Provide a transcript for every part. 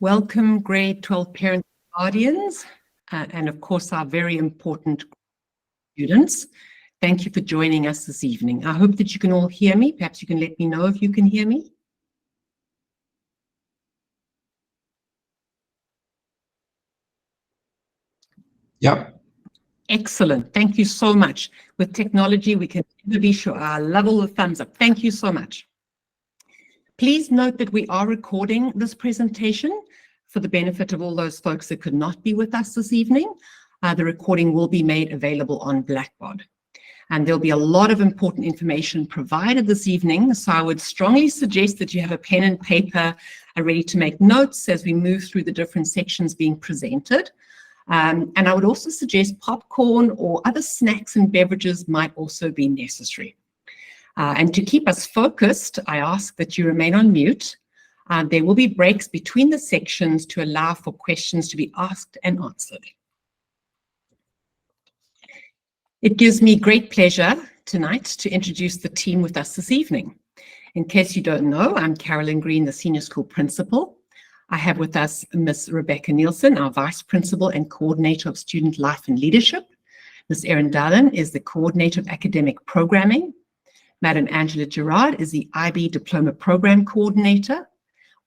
Welcome, grade 12 parents and guardians, and of course, our very important students. Thank you for joining us this evening. I hope that you can all hear me. Perhaps you can let me know if you can hear me. Yeah. Excellent. Thank you so much. With technology, we can never be sure. I love all the thumbs up. Thank you so much. Please note that we are recording this presentation for the benefit of all those folks that could not be with us this evening. The recording will be made available on Blackboard. And there'll be a lot of important information provided this evening, so I would strongly suggest that you have a pen and paper ready to make notes as we move through the different sections being presented. And I would also suggest popcorn or other snacks and beverages might also be necessary. And to keep us focused, I ask that you remain on mute. There will be breaks between the sections to allow for questions to be asked and answered. It gives me great pleasure tonight to introduce the team with us this evening. In case you don't know, I'm Carolyn Green, the Senior School Principal. I have with us Ms. Rebecca Nielsen, our Vice Principal and Coordinator of Student Life and Leadership. Ms. Erin Dallin is the Coordinator of Academic Programming. Madam Angela Gerard is the IB Diploma Program Coordinator.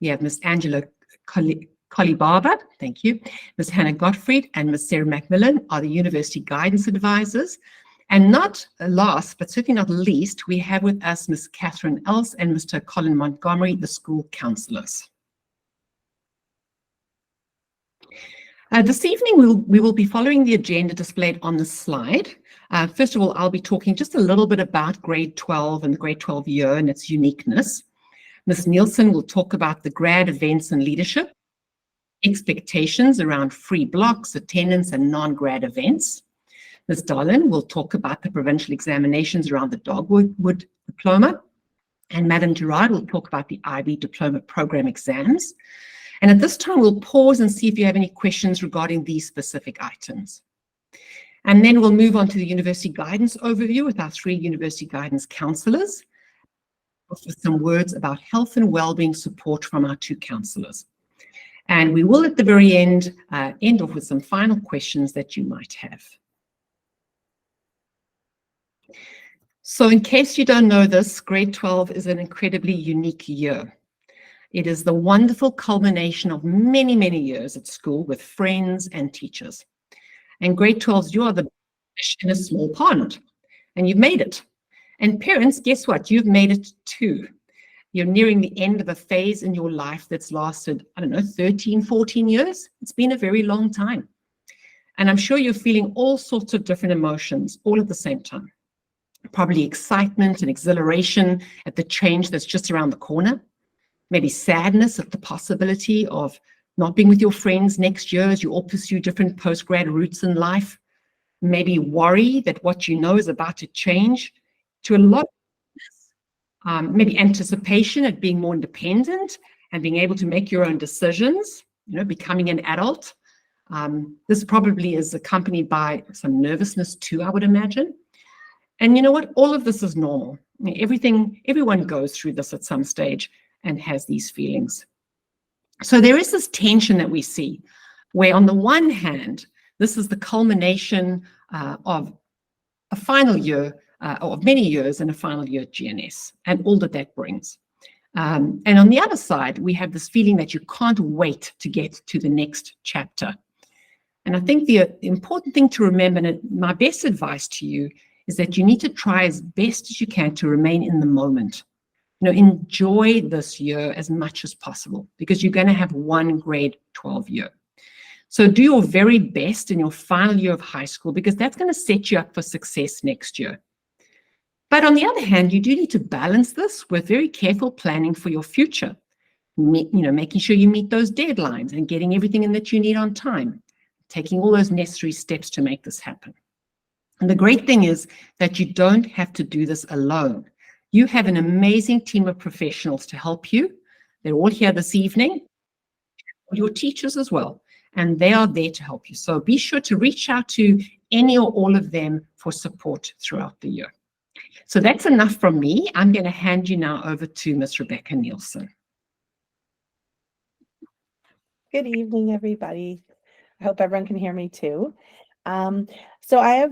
We have Ms. Angela Colibaba, thank you, Ms. Hannah Gottfried and Ms. Sarah Macmillan are the University Guidance Advisors. And not last, but certainly not least, we have with us Ms. Catherine Else and Mr. Colin Montgomery, the school counselors. This evening, we will be following the agenda displayed on the slide. First of all, I'll be talking just a little bit about grade 12 and the grade 12 year and its uniqueness. Ms. Nielsen will talk about the grad events and leadership, expectations around free blocks, attendance, and non-grad events. Ms. Dallin will talk about the provincial examinations around the Dogwood Diploma, and Madam Gerard will talk about the IB Diploma Program exams. And at this time, we'll pause and see if you have any questions regarding these specific items. And then we'll move on to the University Guidance Overview with our 3 University Guidance Counselors, with some words about health and wellbeing support from our 2 counselors. And we will, at the very end, end off with some final questions that you might have. So in case you don't know this, grade 12 is an incredibly unique year. It is the wonderful culmination of many, many years at school with friends and teachers. And grade 12s, you are the fish in a small pond, and you've made it. And parents, guess what? You've made it too. You're nearing the end of a phase in your life that's lasted, 13, 14 years. It's been a very long time. And I'm sure you're feeling all sorts of different emotions all at the same time. Probably excitement and exhilaration at the change that's just around the corner. Maybe sadness at the possibility of not being with your friends next year as you all pursue different post-grad routes in life. Maybe worry that what you know is about to change to a lot. Maybe anticipation at being more independent and being able to make your own decisions, becoming an adult. This probably is accompanied by some nervousness too, I would imagine. And you know what? All of this is normal. Everyone goes through this at some stage and has these feelings. So there is this tension that we see where on the one hand, this is the culmination of a final year of many years in a final year at GNS and all that that brings. And on the other side, we have this feeling that you can't wait to get to the next chapter. And I think the important thing to remember, and my best advice to you, is that you need to try as best as you can to remain in the moment. Enjoy this year as much as possible because you're going to have one grade 12 year. So do your very best in your final year of high school because that's going to set you up for success next year. But on the other hand, you do need to balance this with very careful planning for your future. Making sure you meet those deadlines and getting everything in that you need on time, taking all those necessary steps to make this happen. And the great thing is that you don't have to do this alone. You have an amazing team of professionals to help you. They're all here this evening, your teachers as well, and they are there to help you. So be sure to reach out to any or all of them for support throughout the year. So that's enough from me. I'm going to hand you now over to Ms. Rebecca Nielsen. Good evening, everybody. I hope everyone can hear me too. So I have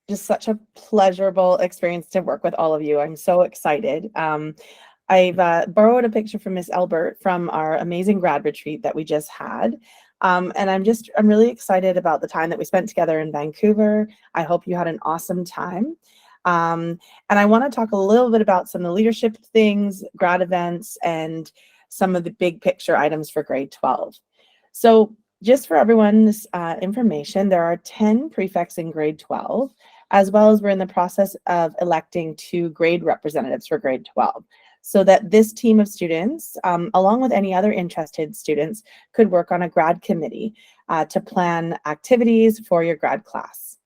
just such a pleasurable experience to work with all of you. I'm so excited. I've borrowed a picture from Miss Albert from our amazing grad retreat that we just had. And I'm really excited about the time that we spent together in Vancouver. I hope you had an awesome time. And I want to talk a little bit about some of the leadership things, grad events, and some of the big picture items for grade 12. So just for everyone's information, there are 10 prefects in grade 12, as well as we're in the process of electing 2 grade representatives for grade 12, so that this team of students, along with any other interested students, could work on a grad committee to plan activities for your grad class.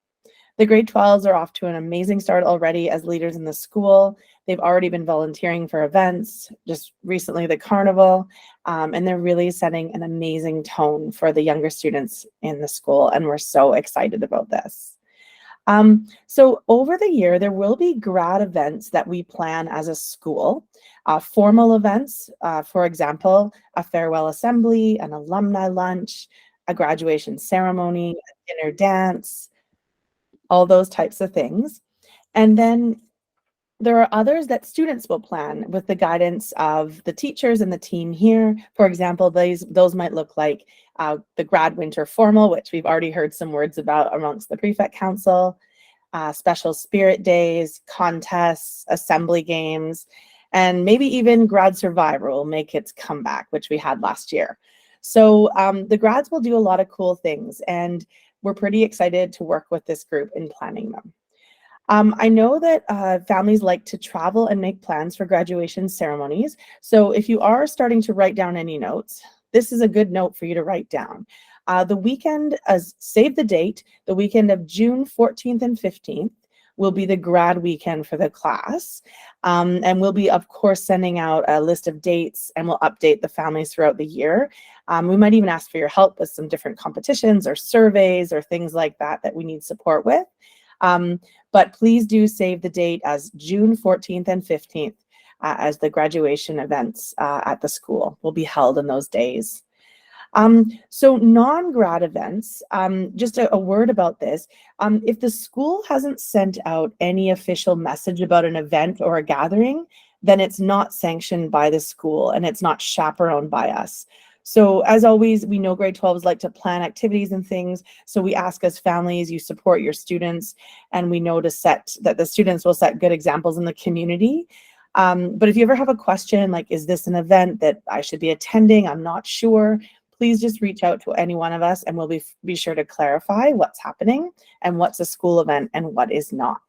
The grade 12s are off to an amazing start already as leaders in the school. They've already been volunteering for events, just recently the carnival, and they're really setting an amazing tone for the younger students in the school, and we're so excited about this. So over the year, there will be grad events that we plan as a school, formal events, for example, a farewell assembly, an alumni lunch, a graduation ceremony, a dinner dance, all those types of things. And then there are others that students will plan with the guidance of the teachers and the team here. For example, those might look like the grad winter formal, which we've already heard some words about amongst the prefect council, special spirit days, contests, assembly games, and maybe even grad survivor will make its comeback, which we had last year. So the grads will do a lot of cool things, and we're pretty excited to work with this group in planning them. I know that families like to travel and make plans for graduation ceremonies. So if you are starting to write down any notes, this is a good note for you to write down. The weekend, save the date, the weekend of June 14th and 15th will be the grad weekend for the class. And we'll be, of course, sending out a list of dates, and we'll update the families throughout the year. We might even ask for your help with some different competitions or surveys or things like that that we need support with. But please do save the date as June 14th and 15th as the graduation events at the school will be held in those days. So non-grad events, just a word about this. If the school hasn't sent out any official message about an event or a gathering, then it's not sanctioned by the school and it's not chaperoned by us. So as always, we know grade 12s like to plan activities and things. So we ask as families, you support your students, and we know that the students will set good examples in the community. But if you ever have a question, like, is this an event that I should be attending? I'm not sure. Please just reach out to any one of us, and we'll be sure to clarify what's happening and what's a school event and what is not.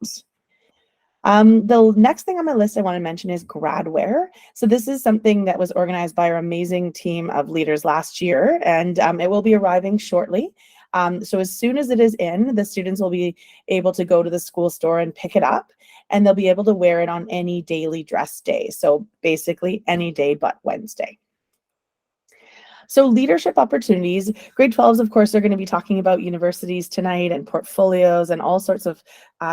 The next thing on my list I want to mention is Gradware. So this is something that was organized by our amazing team of leaders last year, and it will be arriving shortly. So as soon as it is in, the students will be able to go to the school store and pick it up, and they'll be able to wear it on any daily dress day. So basically any day but Wednesday. So leadership opportunities, grade 12s, of course, are going to be talking about universities tonight and portfolios and all sorts of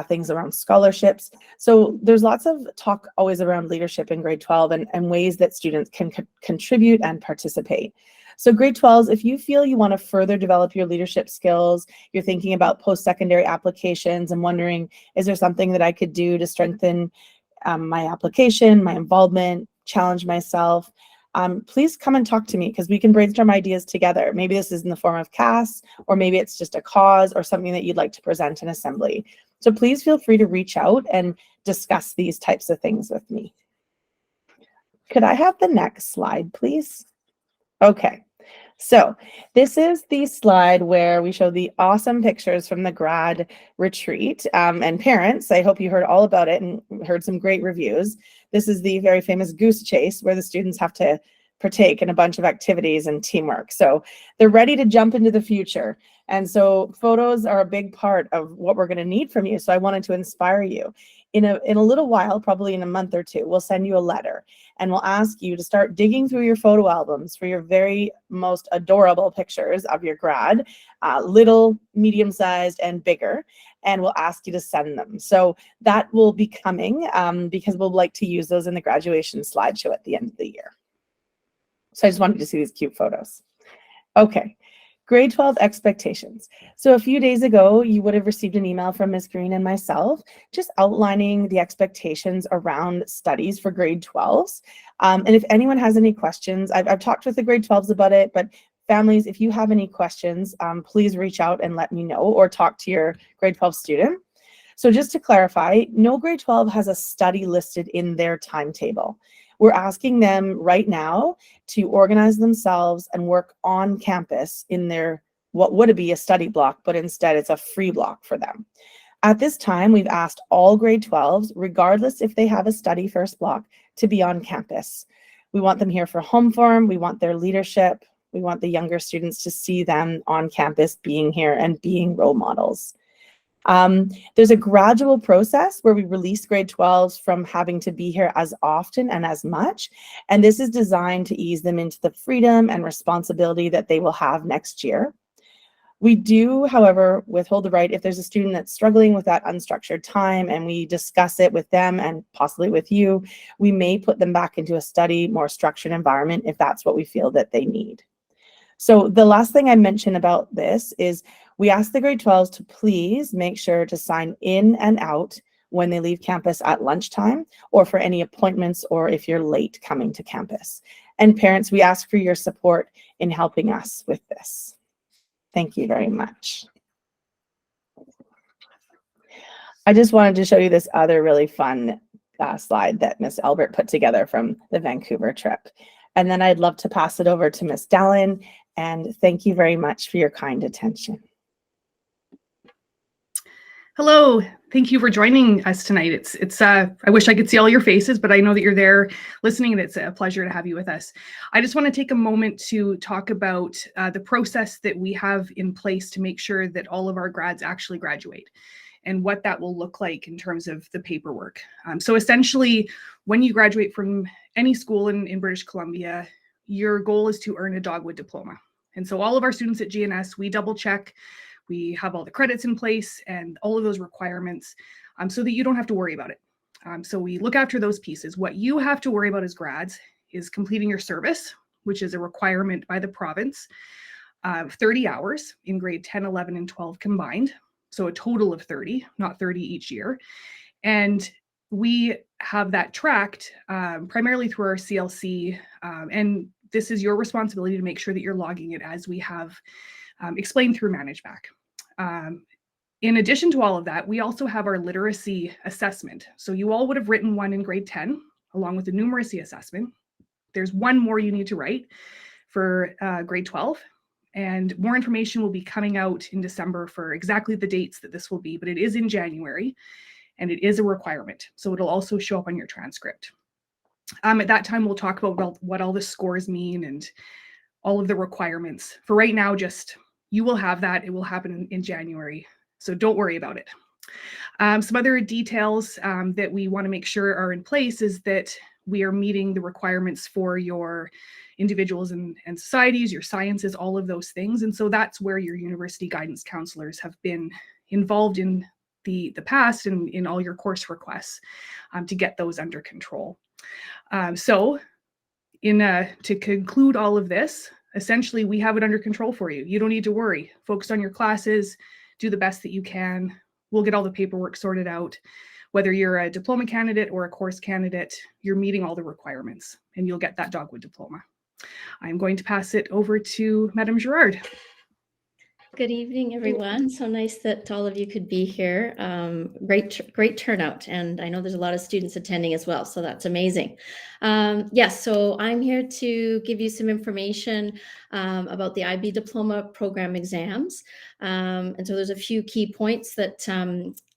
things around scholarships. So there's lots of talk always around leadership in grade 12 and ways that students can contribute and participate. So grade 12s, if you feel you want to further develop your leadership skills, you're thinking about post-secondary applications and wondering, is there something that I could do to strengthen my application, my involvement, challenge myself, please come and talk to me, because we can brainstorm ideas together. Maybe this is in the form of CAS, or maybe it's just a cause or something that you'd like to present in assembly. So please feel free to reach out and discuss these types of things with me. Could I have the next slide, please? Okay. So this is the slide where we show the awesome pictures from the grad retreat. And parents, I hope you heard all about it and heard some great reviews. This is the very famous goose chase where the students have to partake in a bunch of activities and teamwork. So they're ready to jump into the future. And so photos are a big part of what we're going to need from you. So I wanted to inspire you. In a little while, probably in a month or two, we'll send you a letter and we'll ask you to start digging through your photo albums for your very most adorable pictures of your grad, little, medium-sized, and bigger, and we'll ask you to send them. So that will be coming because we'll like to use those in the graduation slideshow at the end of the year. So I just wanted to see these cute photos. Okay, grade 12 expectations. So a few days ago, you would have received an email from Ms. Green and myself, just outlining the expectations around studies for grade 12s. And if anyone has any questions, I've talked with the grade 12s about it, but families, if you have any questions, please reach out and let me know, or talk to your grade 12 student. So just to clarify, no grade 12 has a study listed in their timetable. We're asking them right now to organize themselves and work on campus in their, what would be a study block, but instead it's a free block for them. At this time, we've asked all grade 12s, regardless if they have a study first block, to be on campus. We want them here for home form. We want their leadership. We want the younger students to see them on campus being here and being role models. There's a gradual process where we release grade 12s from having to be here as often and as much. And this is designed to ease them into the freedom and responsibility that they will have next year. We do, however, withhold the right if there's a student that's struggling with that unstructured time, and we discuss it with them and possibly with you, we may put them back into a study, more structured environment if that's what we feel that they need. So the last thing I mentioned about this is we ask the grade 12s to please make sure to sign in and out when they leave campus at lunchtime, or for any appointments, or if you're late coming to campus. And parents, we ask for your support in helping us with this. Thank you very much. I just wanted to show you this other really fun slide that Miss Albert put together from the Vancouver trip. And then I'd love to pass it over to Miss Dallin, and thank you very much for your kind attention. Hello, thank you for joining us tonight. I wish I could see all your faces, but I know that you're there listening, and it's a pleasure to have you with us. I just want to take a moment to talk about the process that we have in place to make sure that all of our grads actually graduate, and what that will look like in terms of the paperwork. So essentially, when you graduate from any school in British Columbia, your goal is to earn a Dogwood diploma. And so all of our students at GNS, we double check, we have all the credits in place and all of those requirements so that you don't have to worry about it. So we look after those pieces. What you have to worry about as grads is completing your service, which is a requirement by the province of 30 hours in grade 10, 11, and 12 combined. So a total of 30, not 30 each year. And we have that tracked primarily through our CLC. And this is your responsibility to make sure that you're logging it as we have explained through ManageBack. In addition to all of that, we also have our literacy assessment. So you all would have written one in grade 10, along with the numeracy assessment. There's one more you need to write for grade 12. And more information will be coming out in December for exactly the dates that this will be, but it is in January, and it is a requirement. So it'll also show up on your transcript. At that time, we'll talk about what all the scores mean and all of the requirements. For right now, just you will have that. It will happen in January, so don't worry about it. Some other details that we want to make sure are in place is that we are meeting the requirements for your individuals and societies, your sciences, all of those things. And so that's where your university guidance counselors have been involved in the past and in all your course requests to get those under control. So to conclude all of this, essentially we have it under control for you. You don't need to worry. Focus on your classes, do the best that you can. We'll get all the paperwork sorted out. Whether you're a diploma candidate or a course candidate, you're meeting all the requirements and you'll get that Dogwood diploma. I'm going to pass it over to Madame Girard. Good evening, everyone. So nice that all of you could be here. Great turnout. And I know there's a lot of students attending as well, so that's amazing. Yes, so I'm here to give you some information about the IB Diploma Program exams. And so there's a few key points that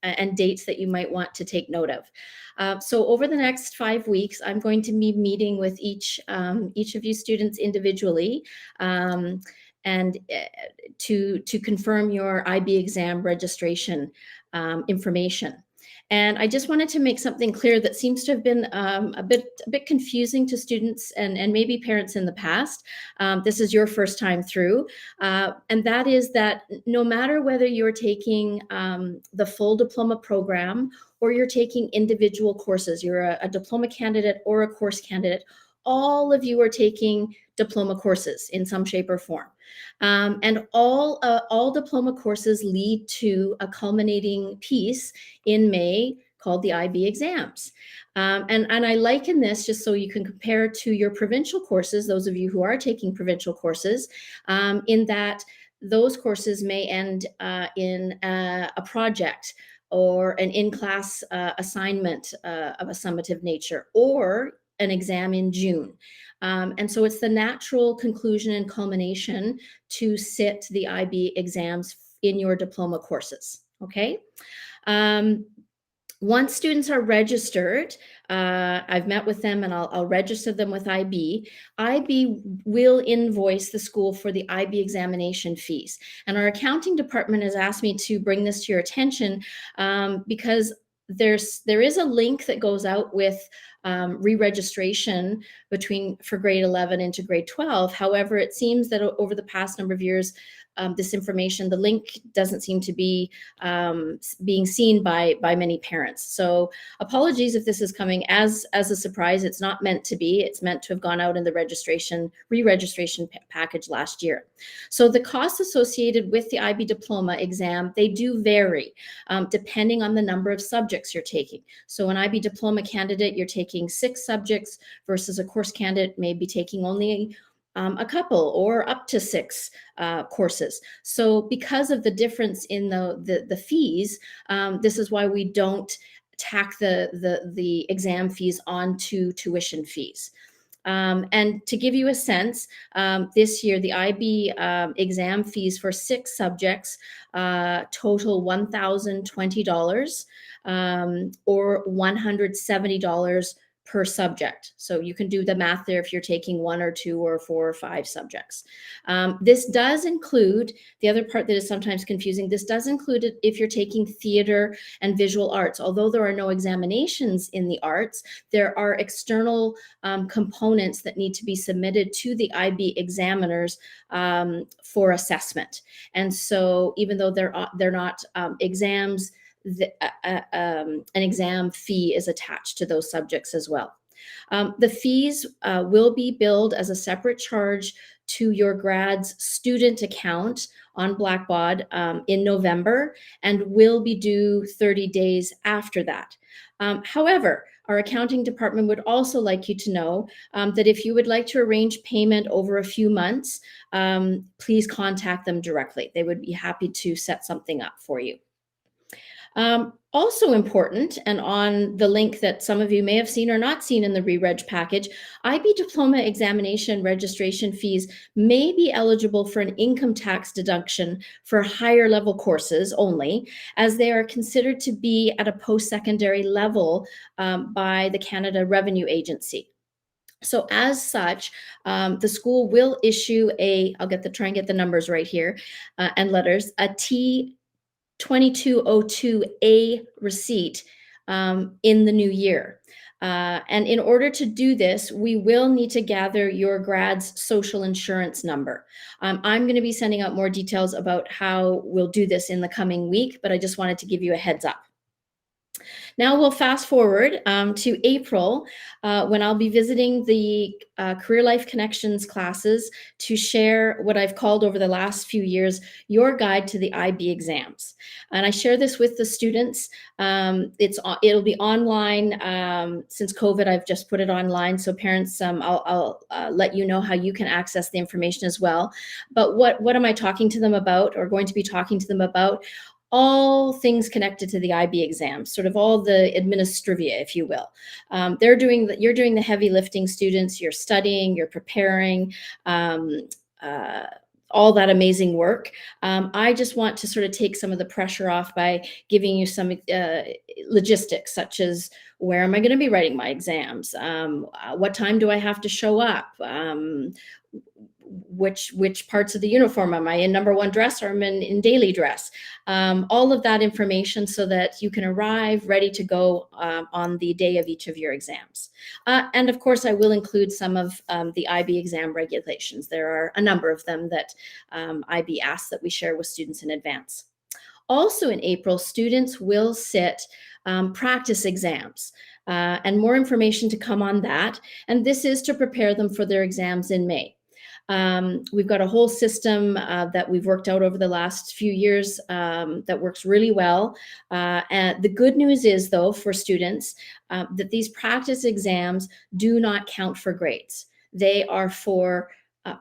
and dates that you might want to take note of. So over the next 5 weeks, I'm going to be meeting with each of you students individually and to confirm your IB exam registration information. And I just wanted to make something clear that seems to have been a bit confusing to students and maybe parents in the past. This is your first time through, and that is that no matter whether you're taking the full diploma program or you're taking individual courses, you're a diploma candidate or a course candidate, all of you are taking diploma courses in some shape or form. And all diploma courses lead to a culminating piece in May called the IB exams. And I liken this just so you can compare to your provincial courses, those of you who are taking provincial courses, in that those courses may end in a project or an in-class assignment of a summative nature, or an exam in June. And so it's the natural conclusion and culmination to sit the IB exams in your diploma courses, okay? Once students are registered, I've met with them and I'll register them with IB. IB will invoice the school for the IB examination fees. And our accounting department has asked me to bring this to your attention because there is a link that goes out with re-registration for grade 11 into grade 12. However, it seems that over the past number of years, this information, the link doesn't seem to be being seen by many parents. So apologies if this is coming as a surprise. It's not meant to be. It's meant to have gone out in the re-registration package last year. So the costs associated with the IB diploma exam, they do vary depending on the number of subjects you're taking. So an IB diploma candidate, you're taking 6 subjects versus a course candidate may be taking only a couple or up to 6 courses. So because of the difference in the fees, this is why we don't tack the exam fees onto tuition fees. And to give you a sense, this year, the IB exam fees for 6 subjects total $1,020 or $170 per subject. So you can do the math there if you're taking 1 or 2 or 4 or 5 subjects. This does include, the other part that is sometimes confusing, this does include it if you're taking theater and visual arts. Although there are no examinations in the arts, there are external components that need to be submitted to the IB examiners for assessment. And so even though they're not exams, an exam fee is attached to those subjects as well. The fees will be billed as a separate charge to your Grad's student account on Blackbaud in November and will be due 30 days after that. However, our accounting department would also like you to know that if you would like to arrange payment over a few months, please contact them directly. They would be happy to set something up for you. Also important, and on the link that some of you may have seen or not seen in the re-reg package, IB diploma examination registration fees may be eligible for an income tax deduction for higher level courses only, as they are considered to be at a post-secondary level by the Canada Revenue Agency. So as such, the school will issue try and get the numbers right here and letters, a T2202A receipt in the new year. And in order to do this, we will need to gather your Grad's social insurance number. I'm going to be sending out more details about how we'll do this in the coming week, but I just wanted to give you a heads up. Now we'll fast forward to April when I'll be visiting the Career Life Connections classes to share what I've called over the last few years, your guide to the IB exams. And I share this with the students. It'll be online. Since COVID, I've just put it online. So parents, I'll let you know how you can access the information as well. But what am I talking to them about, or going to be talking to them about? All things connected to the IB exams, sort of all the administrivia, if you will. You're doing the heavy lifting, students. You're studying, you're preparing, all that amazing work. I just want to sort of take some of the pressure off by giving you some logistics, such as where am I going to be writing my exams? What time do I have to show up? Which parts of the uniform am I in number 1 dress or am I in daily dress? All of that information so that you can arrive ready to go on the day of each of your exams. And of course, I will include some of the IB exam regulations. There are a number of them that IB asks that we share with students in advance. Also in April, students will sit practice exams, and more information to come on that. And this is to prepare them for their exams in May. We've got a whole system that we've worked out over the last few years that works really well. And the good news is, though, for students, that these practice exams do not count for grades. They are for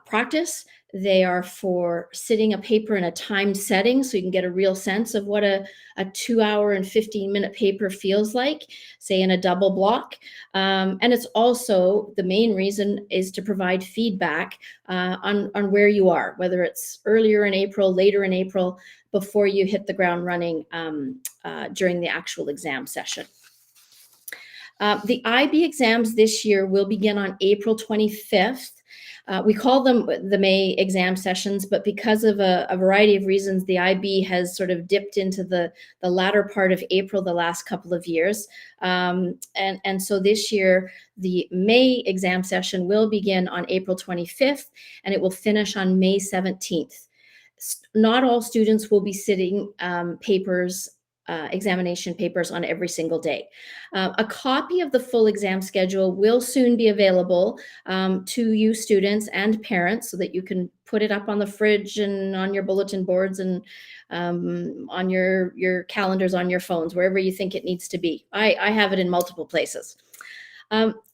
practice. They are for sitting a paper in a timed setting, so you can get a real sense of what a 2-hour and 15-minute paper feels like, say in a double block. And it's also, the main reason is to provide feedback on where you are, whether it's earlier in April, later in April, before you hit the ground running during the actual exam session. The IB exams this year will begin on April 25th. We call them the May exam sessions, but because of a variety of reasons, the IB has sort of dipped into the latter part of April the last couple of years. And so this year, the May exam session will begin on April 25th, and it will finish on May 17th. Not all students will be sitting examination papers on every single day. A copy of the full exam schedule will soon be available to you students and parents, so that you can put it up on the fridge and on your bulletin boards and on your calendars on your phones, wherever you think it needs to be. I have it in multiple places.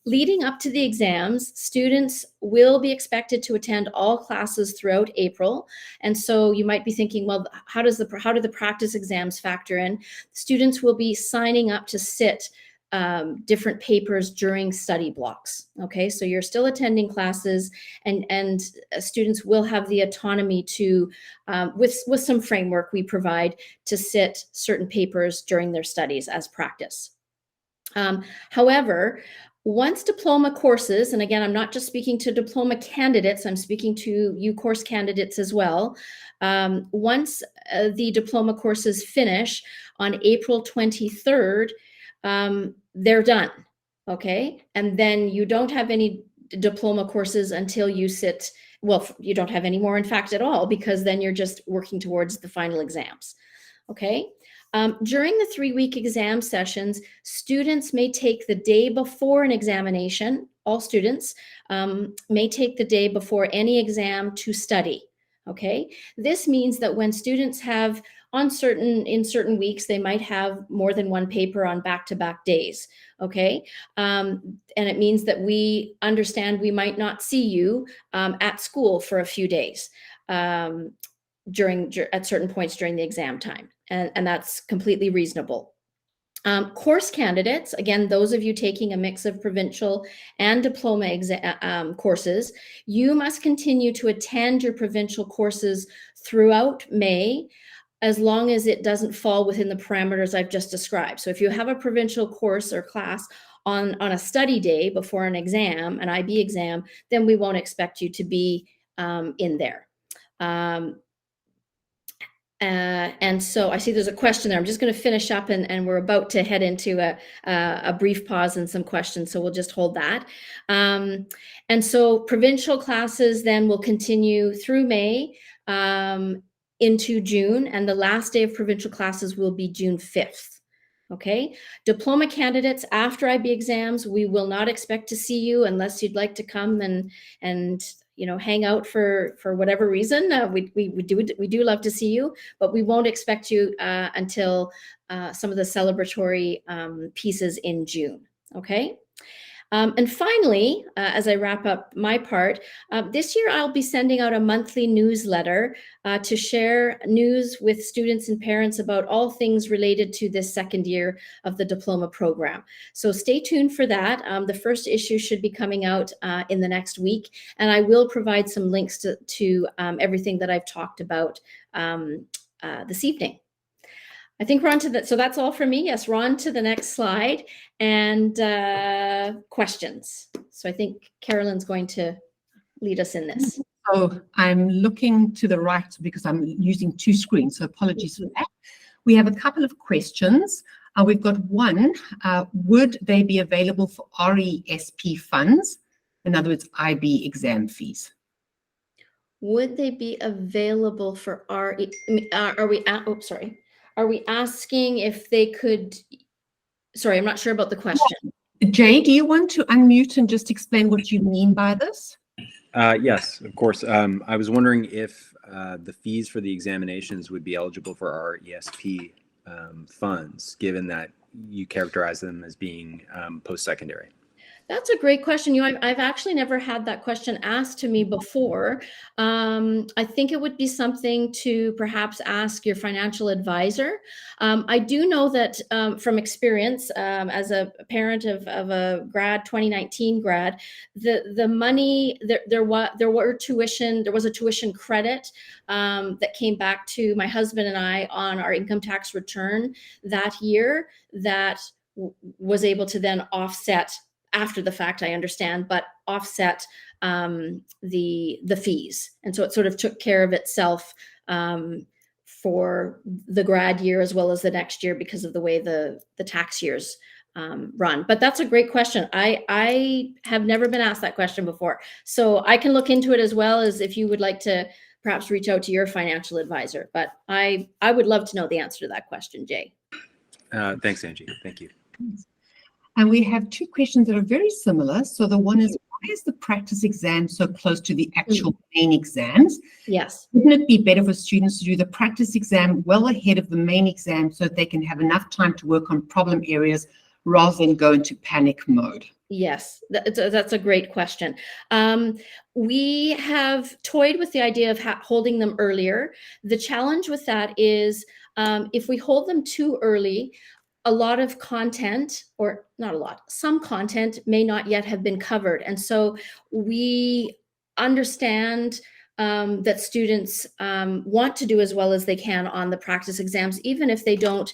Leading up to the exams, students will be expected to attend all classes throughout April. And so you might be thinking, well, how do the practice exams factor in? Students will be signing up to sit different papers during study blocks. Okay, so you're still attending classes, and students will have the autonomy to, with some framework we provide, to sit certain papers during their studies as practice. However, once diploma courses, and again, I'm not just speaking to diploma candidates, I'm speaking to you course candidates as well. Once the diploma courses finish on April 23rd, they're done, okay? And then you don't have any diploma courses until you sit, well, you don't have any more, in fact, at all, because then you're just working towards the final exams, okay? During the 3-week exam sessions, students may take the day before an examination. All students may take the day before any exam to study. Okay, this means that when students have in certain weeks, they might have more than one paper on back-to-back days. Okay, and it means that we understand we might not see you at school for a few days at certain points during the exam time. And that's completely reasonable. Course candidates, again, those of you taking a mix of provincial and diploma courses, you must continue to attend your provincial courses throughout May, as long as it doesn't fall within the parameters I've just described. So if you have a provincial course or class on a study day before an exam, an IB exam, then we won't expect you to be in there. And so I see there's a question there. I'm just going to finish up, and we're about to head into a brief pause and some questions, so we'll just hold that. And so provincial classes then will continue through May into June, and the last day of provincial classes will be June 5th. Okay, diploma candidates, after IB exams, we will not expect to see you unless you'd like to come and hang out for whatever reason. We do love to see you, but we won't expect you until some of the celebratory pieces in June. Okay. And finally, as I wrap up my part, this year I'll be sending out a monthly newsletter to share news with students and parents about all things related to this second year of the diploma program. So stay tuned for that. The first issue should be coming out in the next week, and I will provide some links to everything that I've talked about this evening. I think we're on to that. So that's all for me. Yes, we're on to the next slide and questions. So I think Carolyn's going to lead us in this. So I'm looking to the right because I'm using two screens, so apologies for that. We have a couple of questions. We've got one, would they be available for RESP funds? In other words, IB exam fees. Would they be available for are we asking if they could, sorry, I'm not sure about the question. Jay, do you want to unmute and just explain what you mean by this? Yes, of course. I was wondering if the fees for the examinations would be eligible for our ESP funds, given that you characterize them as being post-secondary. That's a great question. I've actually never had that question asked to me before. I think it would be something to perhaps ask your financial advisor. I do know that from experience, as a parent of a grad, 2019 grad, the money there was a tuition credit that came back to my husband and I on our income tax return that year that was able to then offset, after the fact, I understand, but offset the fees. And so it sort of took care of itself for the grad year as well as the next year because of the way the tax years run. But that's a great question. I have never been asked that question before. So I can look into it as well, as if you would like to perhaps reach out to your financial advisor. But I would love to know the answer to that question, Jay. Thanks, Angie. Thank you. And we have two questions that are very similar. So the one is, why is the practice exam so close to the actual main exams? Yes. Wouldn't it be better for students to do the practice exam well ahead of the main exam so that they can have enough time to work on problem areas rather than go into panic mode? Yes, that's a great question. We have toyed with the idea of holding them earlier. The challenge with that is if we hold them too early, a lot of content, or not a lot, some content may not yet have been covered. And so we understand that students want to do as well as they can on the practice exams, even if they don't,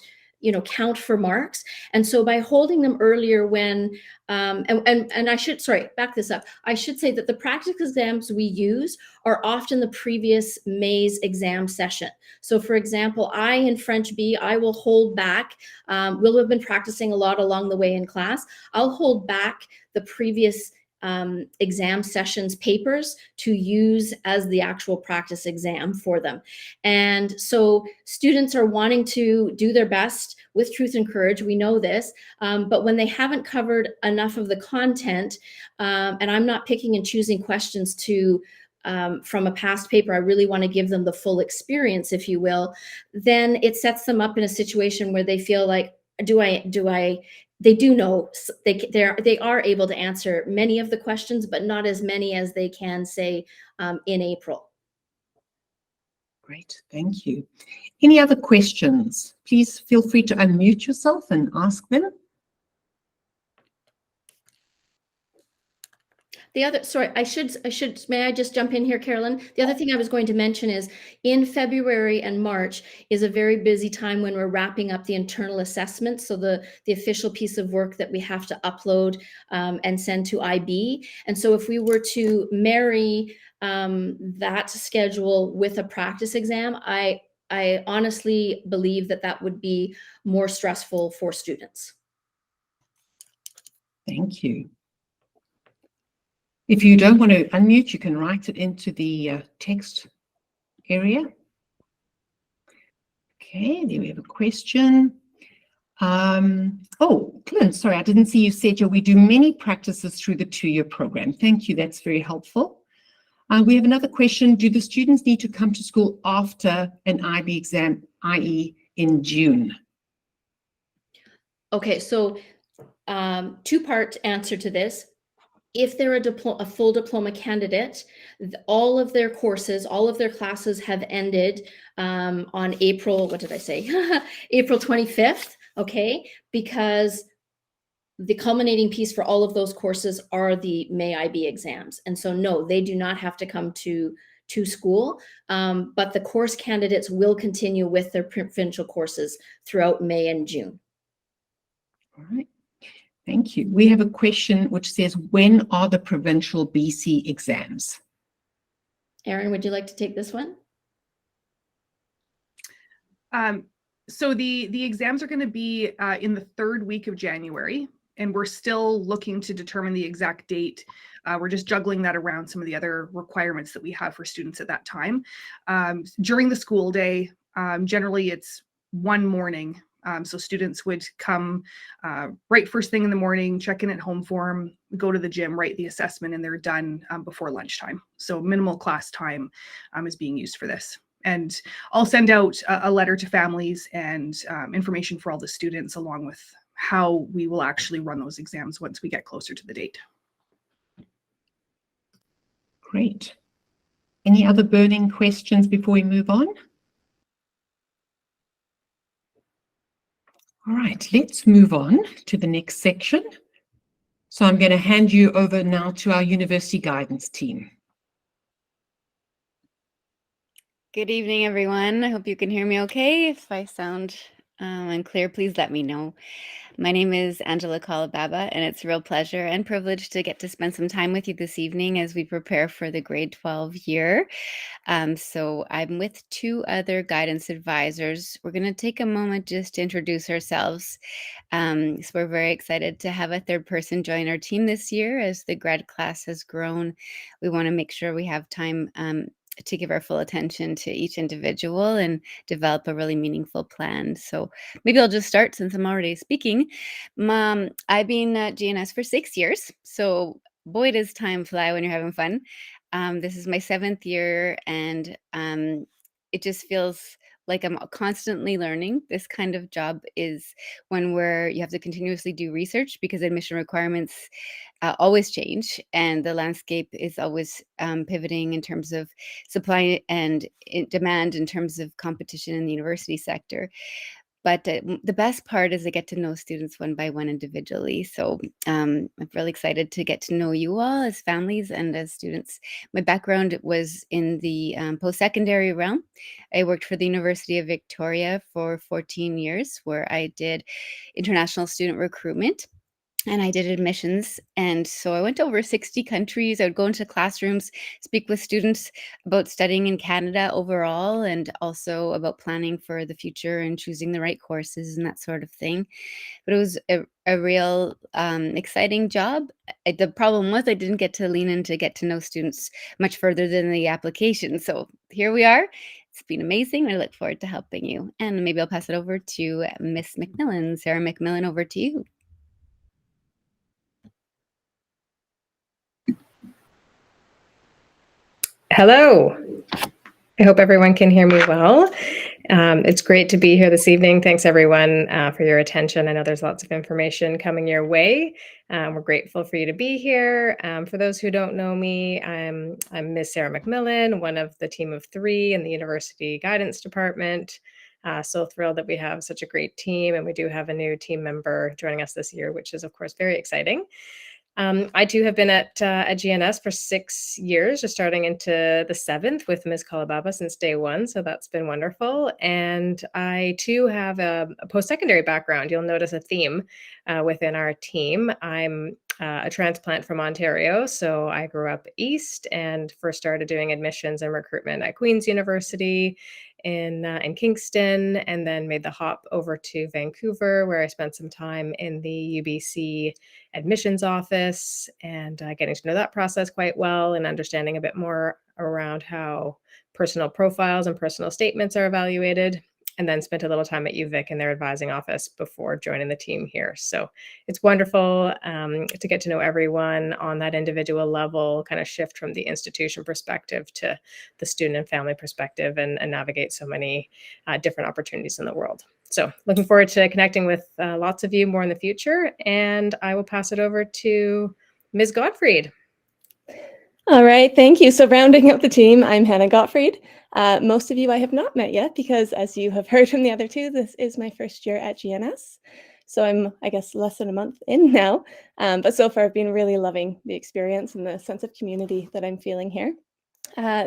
count for marks. And so by holding them earlier when, and I should, sorry, back this up. I should say that the practice exams we use are often the previous May's exam session. So for example, in French B, I will hold back, we'll have been practicing a lot along the way in class. I'll hold back the previous exam sessions papers to use as the actual practice exam for them. And so students are wanting to do their best with Truth and Courage. We know this, but when they haven't covered enough of the content, and I'm not picking and choosing questions from a past paper, I really want to give them the full experience, if you will, then it sets them up in a situation where they feel like, they do know they are able to answer many of the questions, but not as many as they can say in April. Great, thank you. Any other questions? Please feel free to unmute yourself and ask them. The other, sorry, may I just jump in here, Carolyn? The other thing I was going to mention is in February and March is a very busy time when we're wrapping up the internal assessment. So the official piece of work that we have to upload and send to IB. And so if we were to marry that schedule with a practice exam, I honestly believe that would be more stressful for students. Thank you. If you don't want to unmute, you can write it into the text area. Okay, there we have a question. Oh, Clint, sorry, I didn't see you said we do many practices through the 2-year program. Thank you, that's very helpful. We have another question. Do the students need to come to school after an IB exam, i.e. in June? Okay, so two-part answer to this. If they're a full diploma candidate, all of their courses, all of their classes have ended on April, what did I say? April 25th, okay? Because the culminating piece for all of those courses are the May IB exams. And so no, they do not have to come to school, but the course candidates will continue with their provincial courses throughout May and June. All right. Thank you. We have a question which says, when are the provincial BC exams? Erin, would you like to take this one? So the exams are going to be in the 3rd week of January, and we're still looking to determine the exact date. We're just juggling that around some of the other requirements that we have for students at that time. During the school day, generally it's one morning. So students would come right first thing in the morning, check in at home form, go to the gym, write the assessment, and they're done before lunchtime. So minimal class time is being used for this. And I'll send out a letter to families and information for all the students, along with how we will actually run those exams once we get closer to the date. Great. Any other burning questions before we move on? All right, let's move on to the next section. So I'm going to hand you over now to our university guidance team. Good evening, everyone. I hope you can hear me okay. If I sound unclear, please let me know. My name is Angela Kalababa, and it's a real pleasure and privilege to get to spend some time with you this evening as we prepare for the grade 12 year. So I'm with two other guidance advisors. We're going to take a moment just to introduce ourselves. So we're very excited to have a third person join our team this year. As the grad class has grown, we want to make sure we have time to give our full attention to each individual and develop a really meaningful plan. So maybe I'll just start since I'm already speaking. I've been at GNS for 6 years. So boy, does time fly when you're having fun. This is my 7th year, and it just feels like I'm constantly learning. This kind of job is one where you have to continuously do research because admission requirements always change, and the landscape is always pivoting in terms of supply and demand in terms of competition in the university sector. But the best part is I get to know students one by one individually. So I'm really excited to get to know you all as families and as students. My background was in the post-secondary realm. I worked for the University of Victoria for 14 years, where I did international student recruitment. And I did admissions. And so I went to over 60 countries. I would go into classrooms, speak with students about studying in Canada overall, and also about planning for the future and choosing the right courses and that sort of thing. But it was a real exciting job. The problem was I didn't get to lean in to get to know students much further than the application. So here we are. It's been amazing. I look forward to helping you. And maybe I'll pass it over to Miss McMillan. Sarah McMillan, over to you. Hello. I hope everyone can hear me well. It's great to be here this evening. Thanks, everyone, for your attention. I know there's lots of information coming your way. We're grateful for you to be here. For those who don't know me, I'm Miss Sarah McMillan, one of the team of 3 in the University Guidance Department. So thrilled that we have such a great team, and we do have a new team member joining us this year, which is, of course, very exciting. I too have been at GNS for 6 years, just starting into the 7th with Ms. Kalababa since day 1. So that's been wonderful. And I too have a post-secondary background. You'll notice a theme within our team. I'm a transplant from Ontario. So I grew up east and first started doing admissions and recruitment at Queen's University in Kingston, and then made the hop over to Vancouver, where I spent some time in the UBC admissions office and getting to know that process quite well and understanding a bit more around how personal profiles and personal statements are evaluated, and then spent a little time at UVic in their advising office before joining the team here. So it's wonderful to get to know everyone on that individual level, kind of shift from the institution perspective to the student and family perspective, and navigate so many different opportunities in the world. So looking forward to connecting with lots of you more in the future, and I will pass it over to Ms. Gottfried. All right, thank you. So rounding up the team, I'm Hannah Gottfried. Most of you I have not met yet because, as you have heard from the other two, this is my first year at GNS. So I'm, I guess, less than a month in now. But so far I've been really loving the experience and the sense of community that I'm feeling here.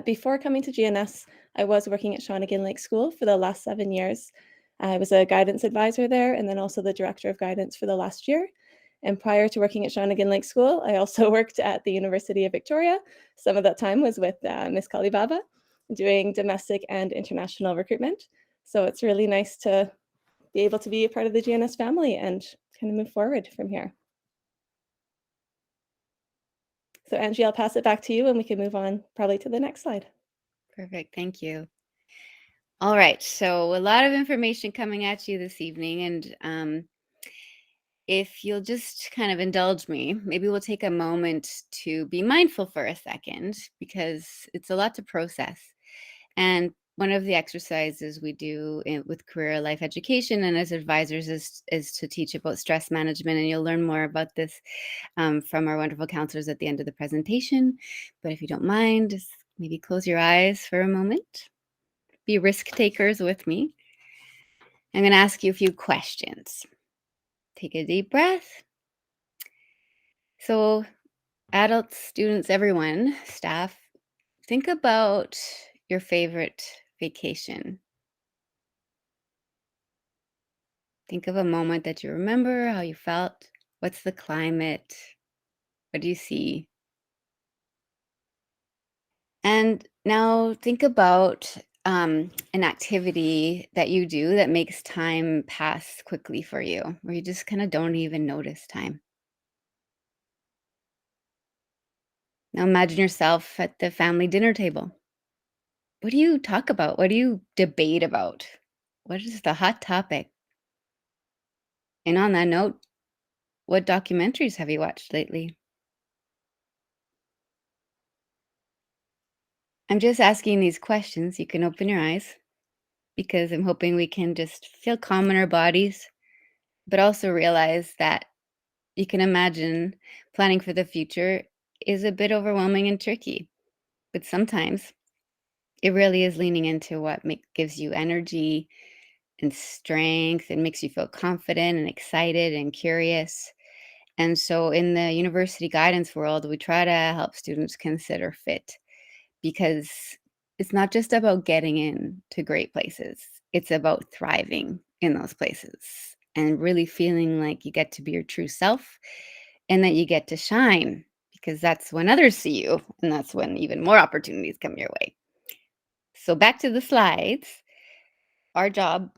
Before coming to GNS, I was working at Shawnigan Lake School for the last 7 years. I was a guidance advisor there, and then also the director of guidance for the last year. And prior to working at Shawnigan Lake School, I also worked at the University of Victoria. Some of that time was with Ms. Kalibaba, doing domestic and international recruitment. So it's really nice to be able to be a part of the GNS family and kind of move forward from here. So Angie, I'll pass it back to you and we can move on probably to the next slide. Perfect. Thank you. All right, so a lot of information coming at you this evening, and if you'll just kind of indulge me, maybe we'll take a moment to be mindful for a second, because it's a lot to process. And one of the exercises we do with career life education and as advisors is to teach about stress management. And you'll learn more about this from our wonderful counselors at the end of the presentation. But if you don't mind, just maybe close your eyes for a moment. Be risk takers with me. I'm going to ask you a few questions. Take a deep breath. So, adults, students, everyone, staff, think about your favorite vacation. Think of a moment that you remember, how you felt. What's the climate? What do you see? And now think about an activity that you do that makes time pass quickly for you, where you just kind of don't even notice time. Now imagine yourself at the family dinner table. What do you talk about? What do you debate about? What is the hot topic? And on that note, what documentaries have you watched lately? I'm just asking these questions. You can open your eyes because I'm hoping we can just feel calm in our bodies, but also realize that you can imagine planning for the future is a bit overwhelming and tricky, but sometimes it really is leaning into what gives you energy and strength and makes you feel confident and excited and curious. And so in the university guidance world, we try to help students consider fit, because it's not just about getting in to great places. It's about thriving in those places and really feeling like you get to be your true self and that you get to shine, because that's when others see you and that's when even more opportunities come your way. So back to the slides. Our job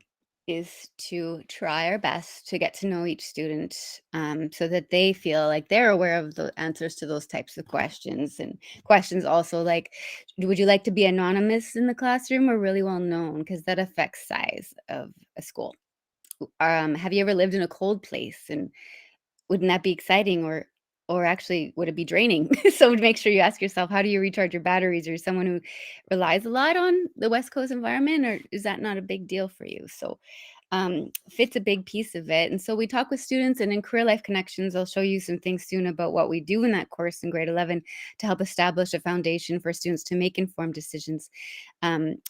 is to try our best to get to know each student, so that they feel like they're aware of the answers to those types of questions. And questions also like, would you like to be anonymous in the classroom or really well known? Because that affects size of a school. Have you ever lived in a cold place? And wouldn't that be exciting, or actually would it be draining? So make sure you ask yourself, how do you recharge your batteries? Are you someone who relies a lot on the West Coast environment, or is that not a big deal for you? So fit's a big piece of it. And so we talk with students, and in Career Life Connections, I'll show you some things soon about what we do in that course in grade 11 to help establish a foundation for students to make informed decisions.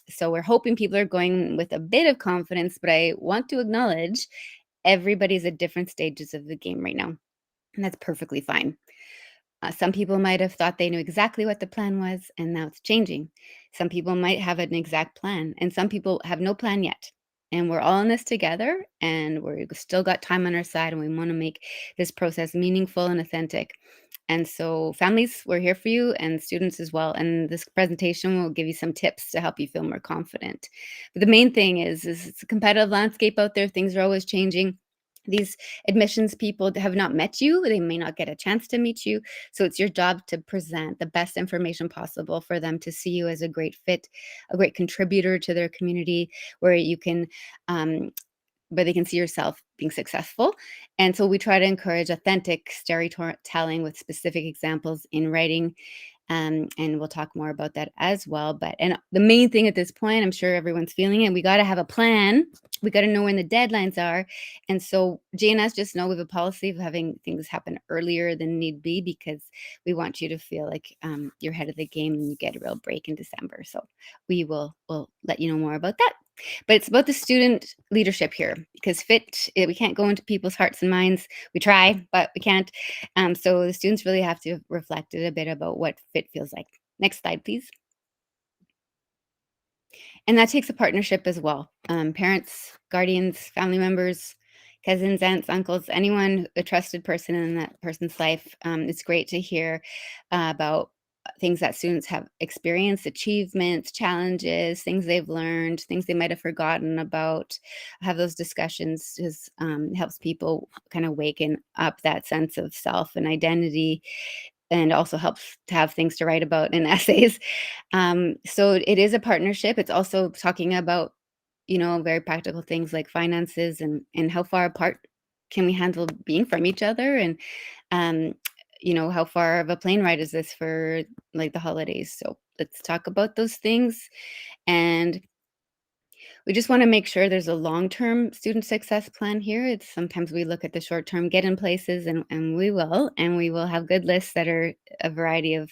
So we're hoping people are going with a bit of confidence, but I want to acknowledge everybody's at different stages of the game right now, and that's perfectly fine. Some people might have thought they knew exactly what the plan was, and now it's changing. Some people might have an exact plan, and some people have no plan yet. And we're all in this together, and we've still got time on our side, and we want to make this process meaningful and authentic. And so, families, we're here for you, and students as well. And this presentation will give you some tips to help you feel more confident. But the main thing is it's a competitive landscape out there. Things are always changing. These admissions people have not met you. They may not get a chance to meet you. So it's your job to present the best information possible for them to see you as a great fit, a great contributor to their community, where you can where they can see yourself being successful. And so we try to encourage authentic storytelling with specific examples in writing. And we'll talk more about that as well. And the main thing at this point, I'm sure everyone's feeling it, we got to have a plan. We got to know when the deadlines are. And so JNS just know we have a policy of having things happen earlier than need be, because we want you to feel like you're ahead of the game and you get a real break in December. So we'll let you know more about that. But it's about the student leadership here, because fit, we can't go into people's hearts and minds. We try, but we can't. So the students really have to reflect a bit about what fit feels like. Next slide, please. And that takes a partnership as well. Parents, guardians, family members, cousins, aunts, uncles, anyone, a trusted person in that person's life. It's great to hear about things that students have experienced, achievements, challenges, things they've learned, things they might have forgotten about. Have those discussions just helps people kind of waken up that sense of self and identity, and also helps to have things to write about in essays. So it is a partnership. It's also talking about very practical things like finances and how far apart can we handle being from each other, and um, how far of a plane ride is this for like the holidays. So let's talk about those things. And we just want to make sure there's a long-term student success plan here. It's sometimes we look at the short-term get in places, and we will have good lists that are a variety of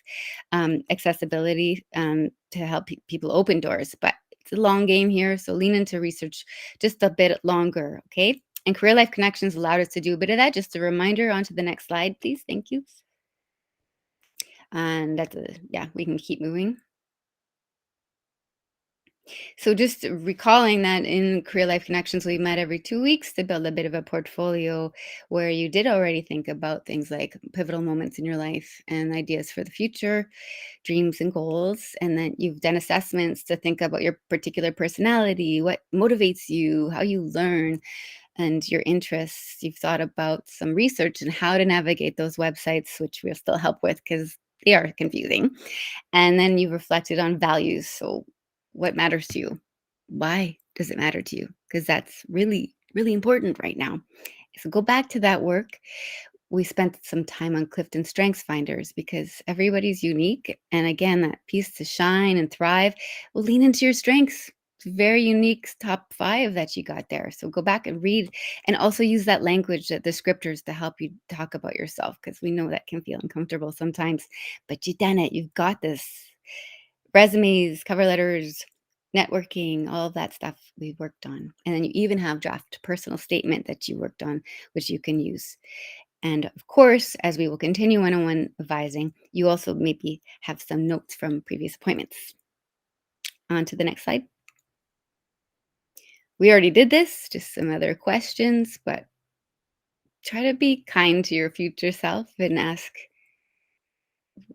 accessibility to help people open doors. But it's a long game here, so lean into research just a bit longer, okay? And Career Life Connections allowed us to do a bit of that. Just a reminder, on to the next slide, please. Thank you. And we can keep moving. So just recalling that in Career Life Connections, we met every 2 weeks to build a bit of a portfolio where you did already think about things like pivotal moments in your life and ideas for the future, dreams and goals. And then you've done assessments to think about your particular personality, what motivates you, how you learn, and your interests. You've thought about some research and how to navigate those websites, which we'll still help with because they are confusing. And then you've reflected on values. So what matters to you? Why does it matter to you? Because that's really, really important right now. So go back to that work. We spent some time on Clifton Strengths Finders because everybody's unique. And again, that piece to shine and thrive will lean into your strengths. It's very unique top 5 that you got there. So go back and read, and also use that language, the descriptors, to help you talk about yourself, because we know that can feel uncomfortable sometimes, but you've done it. You've got this. Resumes, cover letters, networking, all of that stuff we worked on. And then you even have draft personal statement that you worked on, which you can use. And of course, as we will continue one-on-one advising, you also maybe have some notes from previous appointments. On to the next slide. We already did this, just some other questions, but try to be kind to your future self and ask,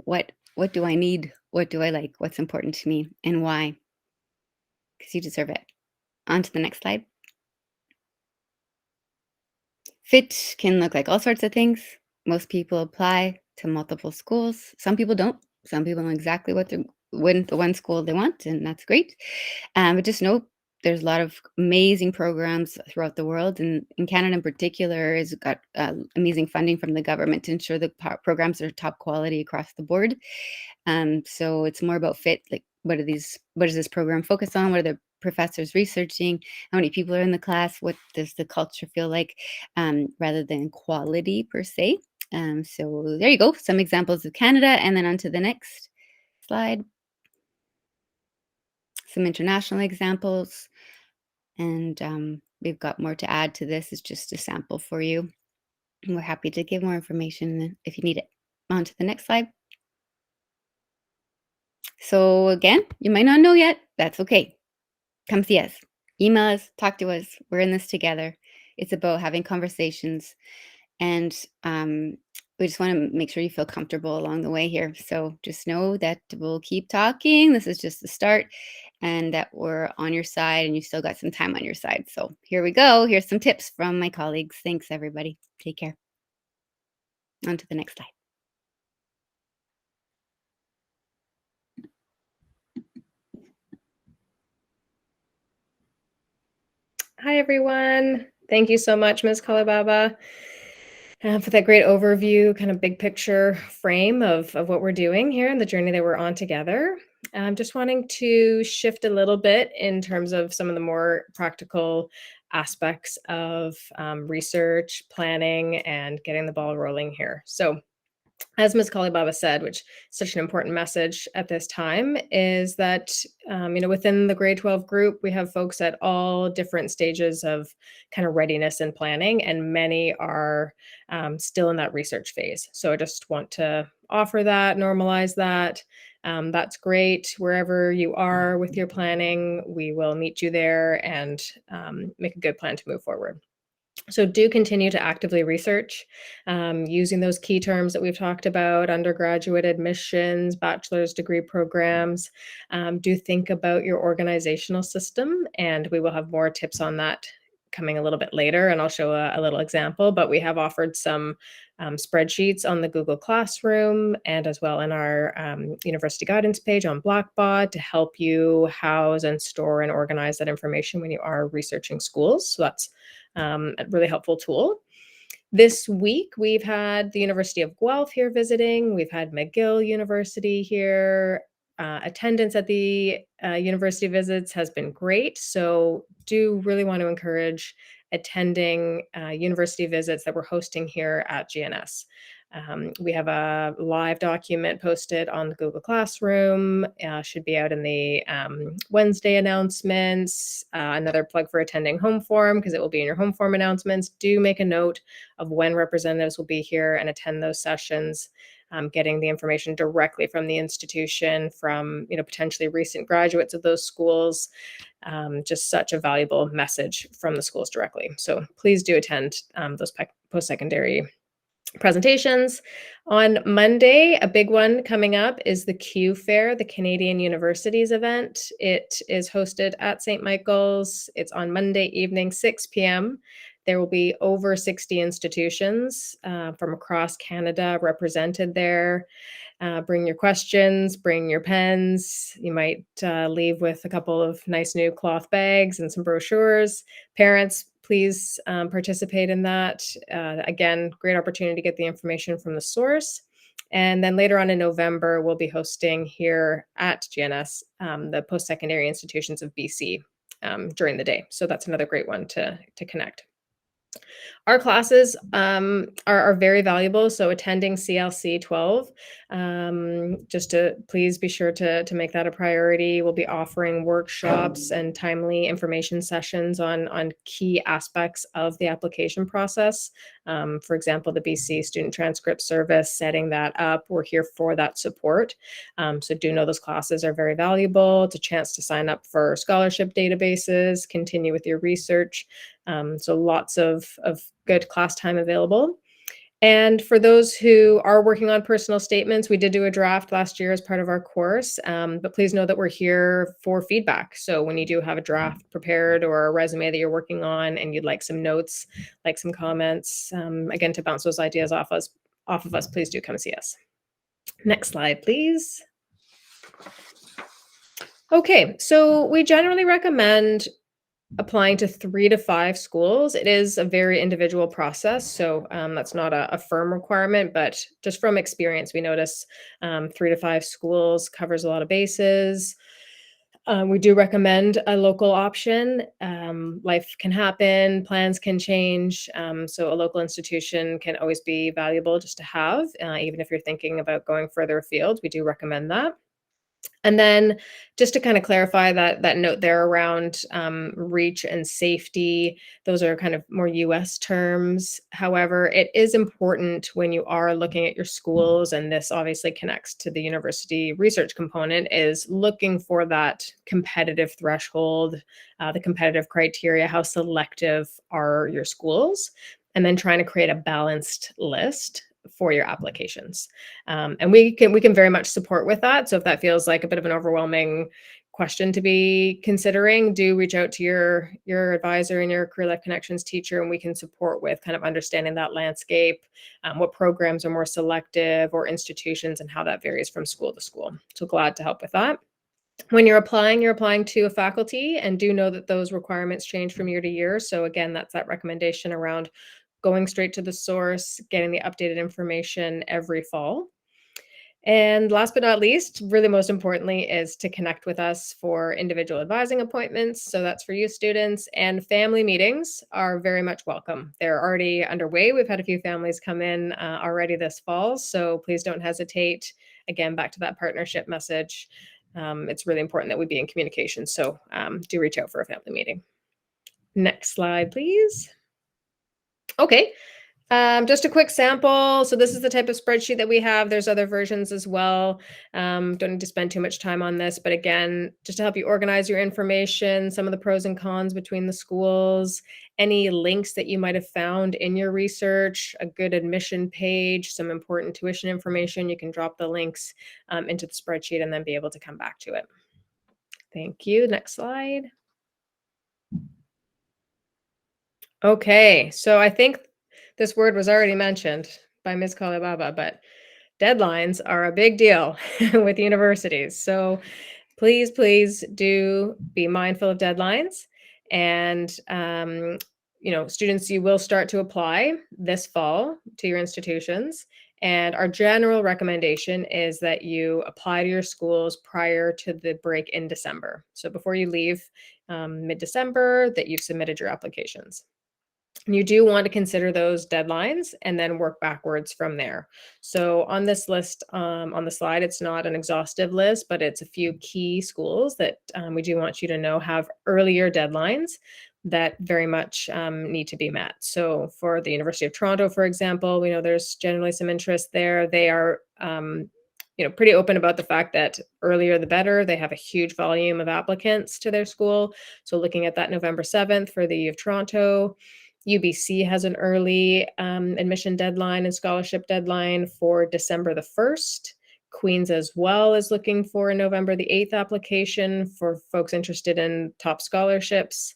what do I need? What do I like? What's important to me, and why? Because you deserve it. On to the next slide. Fit can look like all sorts of things. Most people apply to multiple schools. Some people don't. Some people know exactly the one school they want, and that's great. But just know there's a lot of amazing programs throughout the world, and in Canada in particular has got amazing funding from the government to ensure the programs are top quality across the board. So it's more about fit, like what does this program focus on? What are the professors researching? How many people are in the class? What does the culture feel like, rather than quality per se? So there you go, some examples of Canada, and then on to the next slide. Some international examples, and we've got more to add to this. It's just a sample for you. And we're happy to give more information if you need it. On to the next slide. So again, you might not know yet. That's okay. Come see us. Email us. Talk to us. We're in this together. It's about having conversations. And we just want to make sure you feel comfortable along the way here. So just know that we'll keep talking. This is just the start, and that we're on your side, and you still got some time on your side. So here we go. Here's some tips from my colleagues. Thanks, everybody. Take care. On to the next slide. Hi, everyone. Thank you so much, Ms. Kalibaba, for that great overview, kind of big picture frame of what we're doing here and the journey that we're on together. I'm just wanting to shift a little bit in terms of some of the more practical aspects of research, planning, and getting the ball rolling here. So as Ms. Kalibaba said, which is such an important message at this time, is that, within the grade 12 group, we have folks at all different stages of kind of readiness and planning, and many are still in that research phase. So I just want to offer that, normalize that. That's great. Wherever you are with your planning, we will meet you there and make a good plan to move forward. So do continue to actively research using those key terms that we've talked about: undergraduate admissions, bachelor's degree programs. Do think about your organizational system, and we will have more tips on that coming a little bit later, and I'll show a little example, but we have offered some spreadsheets on the Google Classroom and as well in our university guidance page on Blackbaud to help you house and store and organize that information when you are researching schools. So that's a really helpful tool. This week, we've had the University of Guelph here visiting. We've had McGill University here. Attendance at the university visits has been great. So do really want to encourage attending university visits that we're hosting here at GNS. We have a live document posted on the Google Classroom, should be out in the Wednesday announcements. Another plug for attending home forum, because it will be in your home forum announcements. Do make a note of when representatives will be here and attend those sessions. Getting the information directly from the institution, from potentially recent graduates of those schools, just such a valuable message from the schools directly. So please do attend those post-secondary presentations. On Monday, a big one coming up is the Q Fair, the Canadian Universities event. It is hosted at St. Michael's. It's on Monday evening, 6 p.m. There will be over 60 institutions from across Canada represented there. Bring your questions, bring your pens. You might leave with a couple of nice new cloth bags and some brochures. Parents, please participate in that. Again, great opportunity to get the information from the source. And then later on in November, we'll be hosting here at GNS the post-secondary institutions of BC during the day. So that's another great one to connect. Our classes are very valuable, so attending CLC 12, just to please be sure to make that a priority. We'll be offering workshops and timely information sessions on key aspects of the application process. For example, the BC Student Transcript Service, setting that up. We're here for that support. So do know those classes are very valuable. It's a chance to sign up for scholarship databases, continue with your research. So lots of good class time available. And for those who are working on personal statements, we did do a draft last year as part of our course, but please know that we're here for feedback. So when you do have a draft prepared or a resume that you're working on and you'd like some notes, like some comments, again, to bounce those ideas off of us, please do come see us. Next slide, please. Okay, so we generally recommend applying to 3 to 5 schools. It is a very individual process, so that's not a firm requirement, but just from experience, we notice 3 to 5 schools covers a lot of bases. We do recommend a local option. Life can happen, plans can change, so a local institution can always be valuable just to have, even if you're thinking about going further afield. We do recommend that. And then just to kind of clarify that note there around reach and safety, those are kind of more US terms. However, it is important when you are looking at your schools, and this obviously connects to the university research component, is looking for that competitive threshold, the competitive criteria, how selective are your schools, and then trying to create a balanced list for your applications. And we can very much support with that. So if that feels like a bit of an overwhelming question to be considering, do reach out to your advisor and your Career Life Connections teacher, and we can support with kind of understanding that landscape, what programs are more selective, or institutions, and how that varies from school to school. So glad to help with that. When you're applying to a faculty, and do know that those requirements change from year to year. So again, that's that recommendation around going straight to the source, getting the updated information every fall. And last but not least, really most importantly, is to connect with us for individual advising appointments. So that's for you students, and family meetings are very much welcome. They're already underway. We've had a few families come in already this fall. So please don't hesitate. Again, back to that partnership message. It's really important that we be in communication. So do reach out for a family meeting. Next slide, please. Okay, just a quick sample. So this is the type of spreadsheet that we have. There's other versions as well. Don't need to spend too much time on this, but again, just to help you organize your information, some of the pros and cons between the schools, any links that you might have found in your research, a good admission page, some important tuition information. You can drop the links into the spreadsheet and then be able to come back to it. Thank you. Next slide. Okay, so I think this word was already mentioned by Ms. Kalibaba, but deadlines are a big deal with universities. So please do be mindful of deadlines. And, students, you will start to apply this fall to your institutions. And our general recommendation is that you apply to your schools prior to the break in December. So before you leave mid-December, that you've submitted your applications. And you do want to consider those deadlines and then work backwards from there. So on this list, on the slide, it's not an exhaustive list, but it's a few key schools that we do want you to know have earlier deadlines that very much need to be met. So for the University of Toronto, for example, we know there's generally some interest there. They are pretty open about the fact that earlier the better. They have a huge volume of applicants to their school. So looking at that November 7th for the U of Toronto. UBC has an early admission deadline and scholarship deadline for December the 1st. Queen's as well is looking for a November the 8th application for folks interested in top scholarships.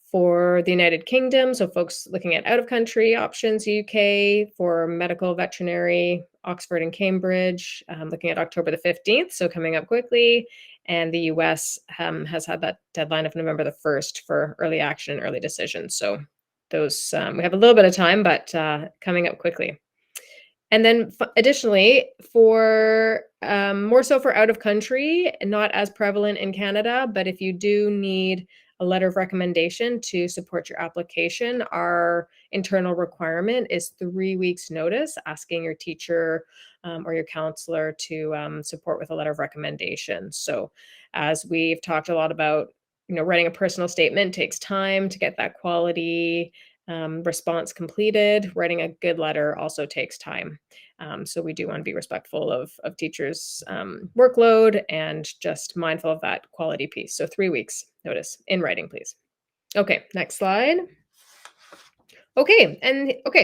For the United Kingdom, so folks looking at out-of-country options, UK, for medical, veterinary, Oxford and Cambridge, looking at October the 15th, so coming up quickly. And the US has had that deadline of November the 1st for early action and early decisions. So those, we have a little bit of time, but coming up quickly. And then additionally, for more so for out of country, not as prevalent in Canada, but if you do need a letter of recommendation to support your application, our internal requirement is 3 weeks notice, asking your teacher or your counselor to support with a letter of recommendation. So as we've talked a lot about, writing a personal statement takes time to get that quality response completed. Writing a good letter also takes time. So we do want to be respectful of teachers' workload and just mindful of that quality piece. So 3 weeks notice in writing, please. Okay, next slide. Okay,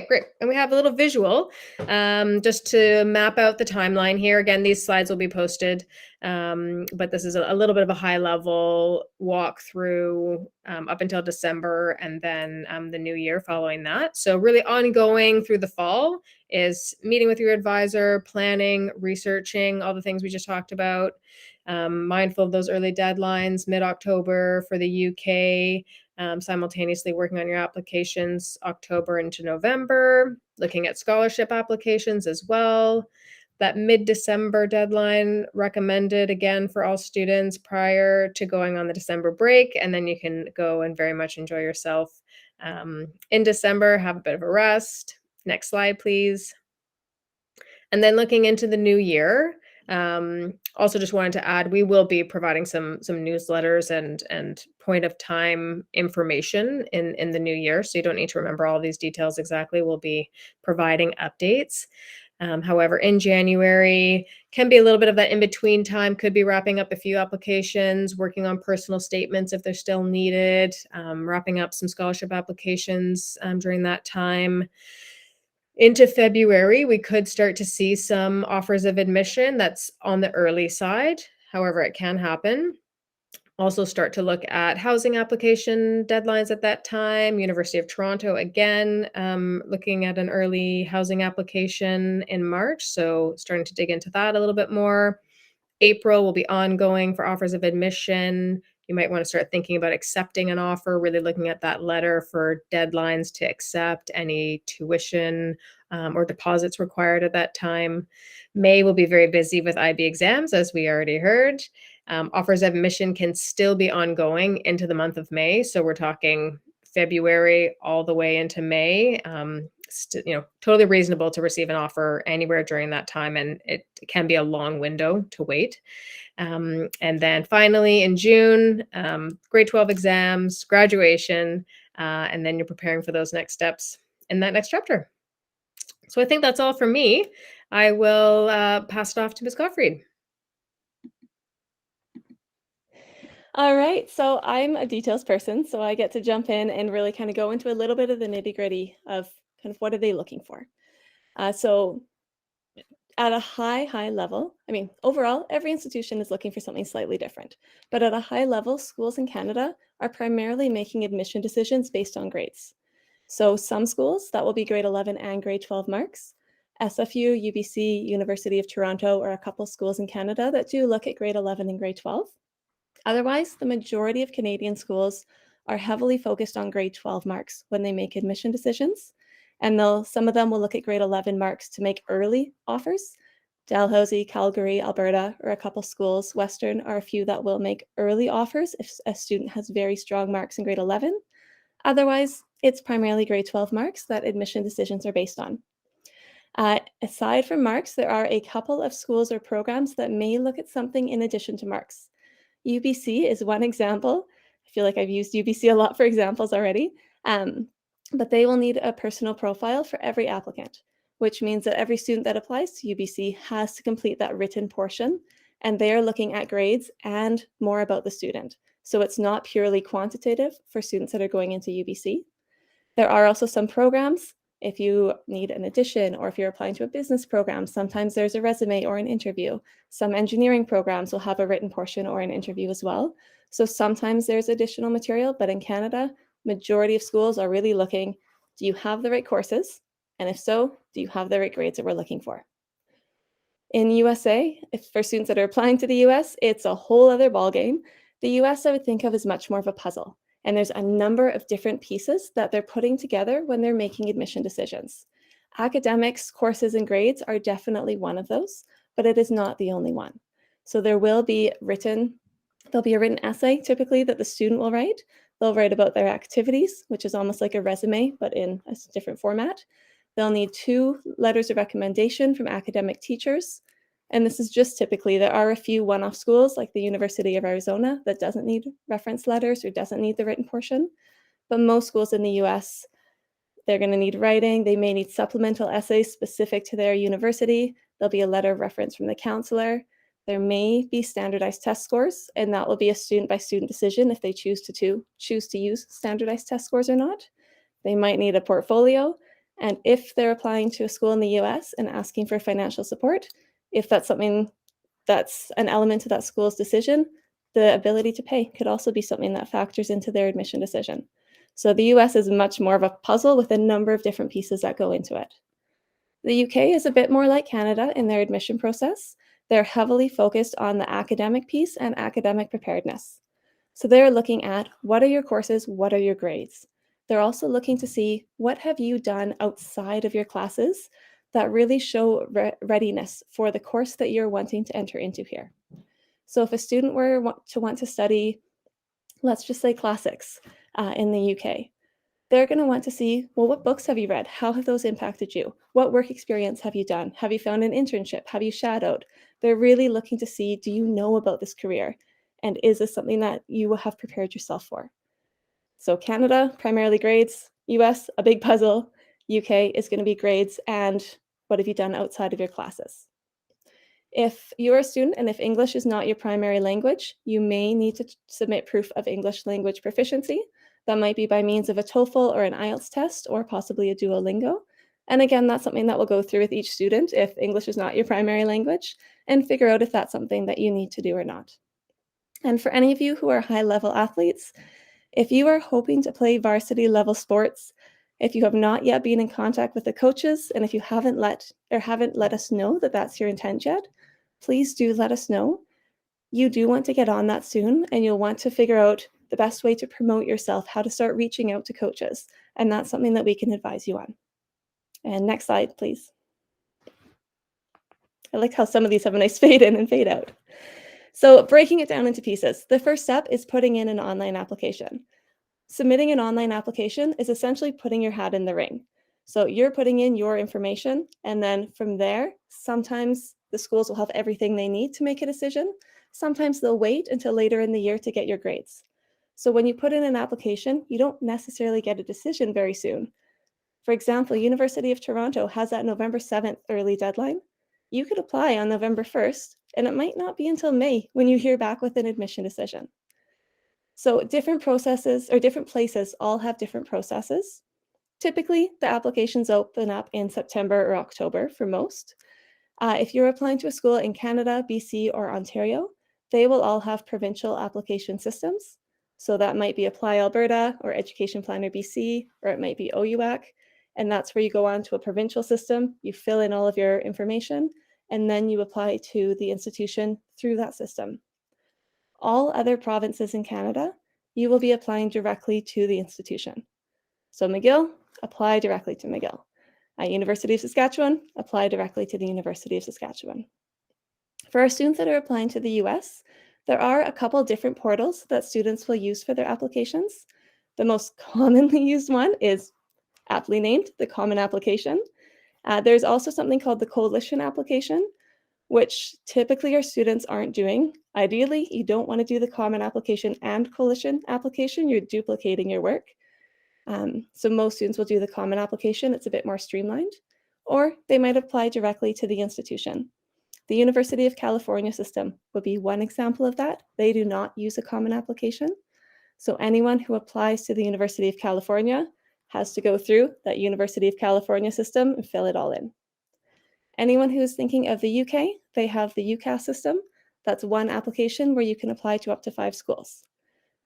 great. And we have a little visual just to map out the timeline here. Again, these slides will be posted, but this is a little bit of a high level walk through up until December and then the new year following that. So really ongoing through the fall is meeting with your advisor, planning, researching all the things we just talked about, mindful of those early deadlines, mid-October for the UK, simultaneously working on your applications October into November, looking at scholarship applications as well. That mid-December deadline recommended again for all students prior to going on the December break, and then you can go and very much enjoy yourself in December, have a bit of a rest. Next slide, please. And then looking into the new year, also just wanted to add, we will be providing some newsletters and point of time information in the new year. So you don't need to remember all these details exactly. We'll be providing updates. However, in January can be a little bit of that in-between time, could be wrapping up a few applications, working on personal statements if they're still needed, wrapping up some scholarship applications during that time. Into February, we could start to see some offers of admission that's on the early side. However, it can happen. Also start to look at housing application deadlines at that time. University of Toronto, again, looking at an early housing application in March. So starting to dig into that a little bit more. April will be ongoing for offers of admission. You might want to start thinking about accepting an offer, really looking at that letter for deadlines to accept any tuition or deposits required at that time. May will be very busy with IB exams, as we already heard. Offers of admission can still be ongoing into the month of May. So we're talking February all the way into May. Totally reasonable to receive an offer anywhere during that time, and it can be a long window to wait. And then finally in June, grade 12 exams, graduation, and then you're preparing for those next steps in that next chapter. So I think that's all from me. I will pass it off to Ms. Gottfried. All right, so I'm a details person, so I get to jump in and really kind of go into a little bit of the nitty-gritty of kind of what are they looking for. So at a high level, I mean, overall, every institution is looking for something slightly different. But at a high level, schools in Canada are primarily making admission decisions based on grades. So some schools, that will be grade 11 and grade 12 marks. SFU, UBC, University of Toronto, or a couple schools in Canada that do look at grade 11 and grade 12. Otherwise, the majority of Canadian schools are heavily focused on grade 12 marks when they make admission decisions. And some of them will look at grade 11 marks to make early offers. Dalhousie, Calgary, Alberta, or a couple schools, Western, are a few that will make early offers if a student has very strong marks in grade 11. Otherwise, it's primarily grade 12 marks that admission decisions are based on. Aside from marks, there are a couple of schools or programs that may look at something in addition to marks. UBC is one example. I feel like I've used UBC a lot for examples already, but they will need a personal profile for every applicant, which means that every student that applies to UBC has to complete that written portion, and they are looking at grades and more about the student. So it's not purely quantitative for students that are going into UBC. There are also some programs. If you need an addition or if you're applying to a business program, sometimes there's a resume or an interview. Some engineering programs will have a written portion or an interview as well. So sometimes there's additional material, but in Canada, majority of schools are really looking, do you have the right courses? And if so, do you have the right grades that we're looking for? In USA, for students that are applying to the US, it's a whole other ballgame. The US I would think of as much more of a puzzle. And there's a number of different pieces that they're putting together when they're making admission decisions. Academics, courses, and grades are definitely one of those, but it is not the only one. So there'll be a written essay typically that the student will write. They'll write about their activities, which is almost like a resume, but in a different format. They'll need 2 letters of recommendation from academic teachers. And this is just typically, there are a few one-off schools like the University of Arizona that doesn't need reference letters or doesn't need the written portion. But most schools in the US, they're going to need writing. They may need supplemental essays specific to their university. There'll be a letter of reference from the counselor. There may be standardized test scores, and that will be a student-by-student decision if they choose to use standardized test scores or not. They might need a portfolio. And if they're applying to a school in the US and asking for financial support, if that's something that's an element to that school's decision, the ability to pay could also be something that factors into their admission decision. So the US is much more of a puzzle with a number of different pieces that go into it. The UK is a bit more like Canada in their admission process. They're heavily focused on the academic piece and academic preparedness. So they're looking at what are your courses, what are your grades? They're also looking to see what have you done outside of your classes that really show readiness for the course that you're wanting to enter into here. So if a student were to want to study, let's just say classics in the UK, they're going to want to see, well, what books have you read? How have those impacted you? What work experience have you done? Have you found an internship? Have you shadowed? They're really looking to see, do you know about this career? And is this something that you will have prepared yourself for? So Canada, primarily grades. US, a big puzzle. UK is going to be grades and what have you done outside of your classes? If you're a student and if English is not your primary language, you may need to submit proof of English language proficiency. That might be by means of a TOEFL or an IELTS test or possibly a Duolingo. And again, that's something that we'll go through with each student if English is not your primary language and figure out if that's something that you need to do or not. And for any of you who are high-level athletes, if you are hoping to play varsity level sports, if you have not yet been in contact with the coaches, and if you haven't let us know that that's your intent yet, please do let us know. You do want to get on that soon, and you'll want to figure out the best way to promote yourself, how to start reaching out to coaches, and that's something that we can advise you on. And next slide, please. I like how some of these have a nice fade in and fade out. So breaking it down into pieces, the first step is putting in an online application. Submitting an online application is essentially putting your hat in the ring. So you're putting in your information, and then from there, sometimes the schools will have everything they need to make a decision. Sometimes they'll wait until later in the year to get your grades. So when you put in an application, you don't necessarily get a decision very soon. For example, University of Toronto has that November 7th early deadline. You could apply on November 1st, and it might not be until May when you hear back with an admission decision. So different processes or different places all have different processes. Typically, the applications open up in September or October for most. If you're applying to a school in Canada, BC, or Ontario, they will all have provincial application systems. So that might be Apply Alberta or Education Planner BC, or it might be OUAC. And that's where you go on to a provincial system, you fill in all of your information, and then you apply to the institution through that system. All other provinces in Canada, you will be applying directly to the institution. So McGill, apply directly to McGill. At University of Saskatchewan, apply directly to the University of Saskatchewan. For our students that are applying to the US, there are a couple different portals that students will use for their applications. The most commonly used one is aptly named the Common Application. There's also something called the Coalition Application, which typically our students aren't doing. Ideally, you don't want to do the Common Application and Coalition Application. You're duplicating your work. So most students will do the Common Application. It's a bit more streamlined. Or they might apply directly to the institution. The University of California system would be one example of that. They do not use a Common Application. So anyone who applies to the University of California has to go through that University of California system and fill it all in. Anyone who is thinking of the UK, they have the UCAS system. That's one application where you can apply to up to 5 schools.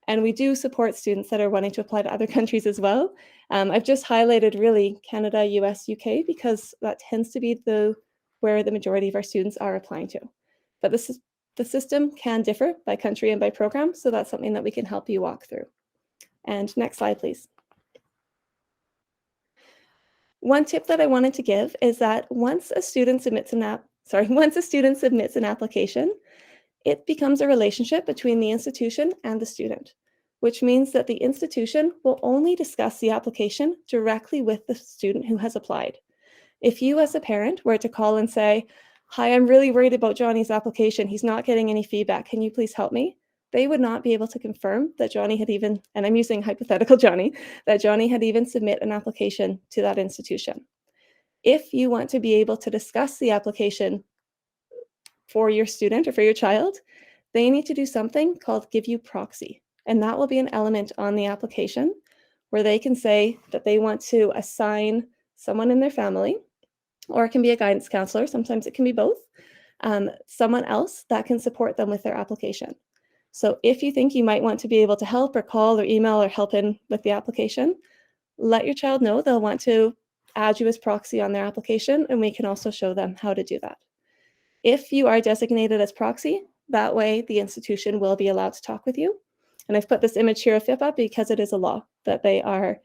And we do support students that are wanting to apply to other countries as well. I've just highlighted really Canada, US, UK, because that tends to be where the majority of our students are applying to. But the system can differ by country and by program, so that's something that we can help you walk through. And next slide, please. One tip that I wanted to give is that once a student submits an application, it becomes a relationship between the institution and the student, which means that the institution will only discuss the application directly with the student who has applied. If you as a parent were to call and say, "Hi, I'm really worried about Johnny's application. He's not getting any feedback. Can you please help me?" They would not be able to confirm that Johnny had even, and I'm using hypothetical Johnny, that Johnny had even submit an application to that institution. If you want to be able to discuss the application for your student or for your child, they need to do something called give you proxy. And that will be an element on the application where they can say that they want to assign someone in their family, or it can be a guidance counselor, sometimes it can be both, someone else that can support them with their application. So if you think you might want to be able to help or call or email or help in with the application, let your child know they'll want to add you as proxy on their application, and we can also show them how to do that. If you are designated as proxy, that way the institution will be allowed to talk with you. And I've put this image here of FIPA because it is a law that they are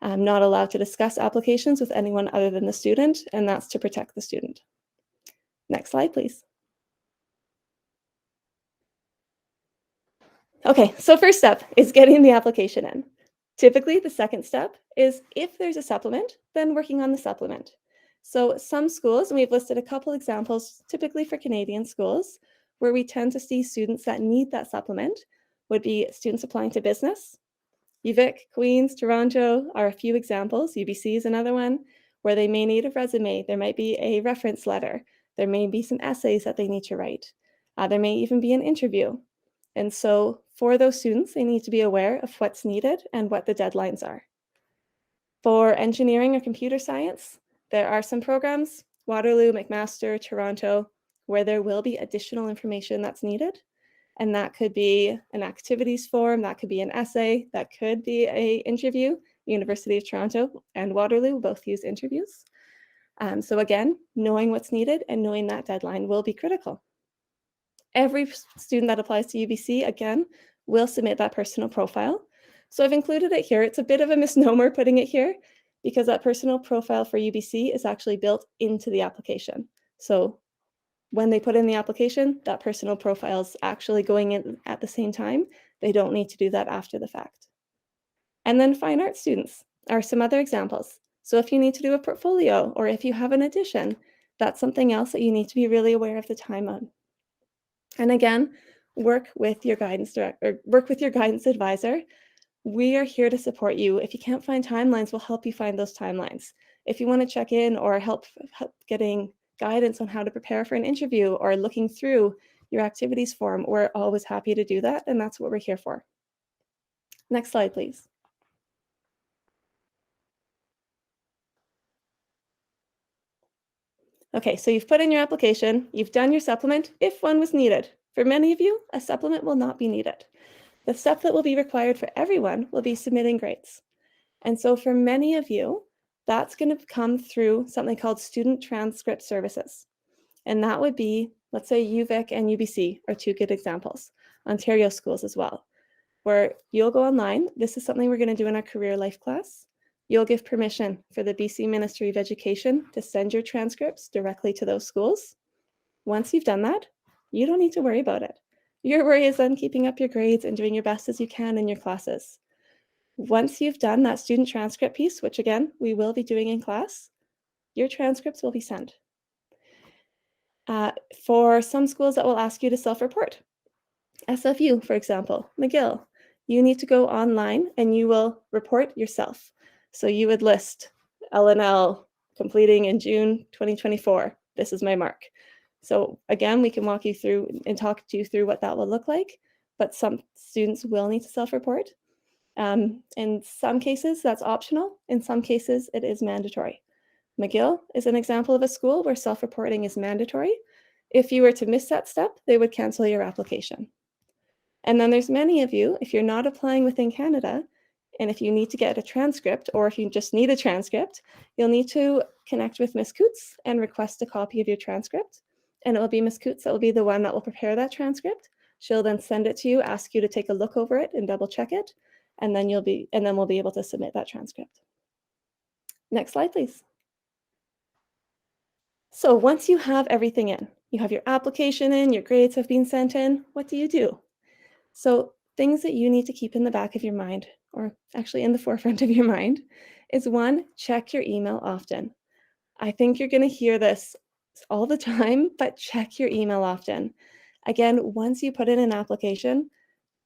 not allowed to discuss applications with anyone other than the student, and that's to protect the student. Next slide, please. Okay, so first step is getting the application in. Typically, the second step is if there's a supplement, then working on the supplement. So some schools, and we've listed a couple examples, typically for Canadian schools, where we tend to see students that need that supplement, would be students applying to business. UVic, Queen's, Toronto are a few examples. UBC is another one, where they may need a resume. There might be a reference letter. There may be some essays that they need to write. There may even be an interview. And so for those students, they need to be aware of what's needed and what the deadlines are. For engineering or computer science, there are some programs, Waterloo, McMaster, Toronto, where there will be additional information that's needed. And that could be an activities form, that could be an essay, that could be an interview. University of Toronto and Waterloo both use interviews. So again, knowing what's needed and knowing that deadline will be critical. Every student that applies to UBC, again, will submit that personal profile. So I've included it here. It's a bit of a misnomer putting it here because that personal profile for UBC is actually built into the application. So when they put in the application, that personal profile is actually going in at the same time. They don't need to do that after the fact. And then fine art students are some other examples. So if you need to do a portfolio or if you have an addition, that's something else that you need to be really aware of the time on. And again, work with your guidance advisor. We are here to support you. If you can't find timelines, we'll help you find those timelines. If you want to check in or help getting guidance on how to prepare for an interview or looking through your activities form, we're always happy to do that, and that's what we're here for. Next slide, please. Okay, so you've put in your application, you've done your supplement if one was needed. For many of you, a supplement will not be needed. The step that will be required for everyone will be submitting grades. And so for many of you, that's going to come through something called Student Transcript Services. And that would be, let's say UVic and UBC are two good examples. Ontario schools as well, where you'll go online. This is something we're going to do in our career life class. You'll give permission for the BC Ministry of Education to send your transcripts directly to those schools. Once you've done that, you don't need to worry about it. Your worry is on keeping up your grades and doing your best as you can in your classes. Once you've done that student transcript piece, which again, we will be doing in class, your transcripts will be sent. For some schools that will ask you to self-report. SFU, for example, McGill, you need to go online and you will report yourself. So you would list L&L completing in June 2024. This is my mark. So again, we can walk you through and talk to you through what that will look like, but some students will need to self-report. In some cases, that's optional. In some cases, it is mandatory. McGill is an example of a school where self-reporting is mandatory. If you were to miss that step, they would cancel your application. And then there's many of you, if you're not applying within Canada, and if you need to get a transcript, or if you just need a transcript, you'll need to connect with Ms. Coots and request a copy of your transcript. And it will be Ms. Coots that will be the one that will prepare that transcript. She'll then send it to you, ask you to take a look over it and double check it. And then we'll be able to submit that transcript. Next slide, please. So once you have everything in, you have your application in, your grades have been sent in, what do you do? So things that you need to keep in the back of your mind, or actually in the forefront of your mind, is one, check your email often. I think you're going to hear this all the time, but check your email often. Again, once you put in an application,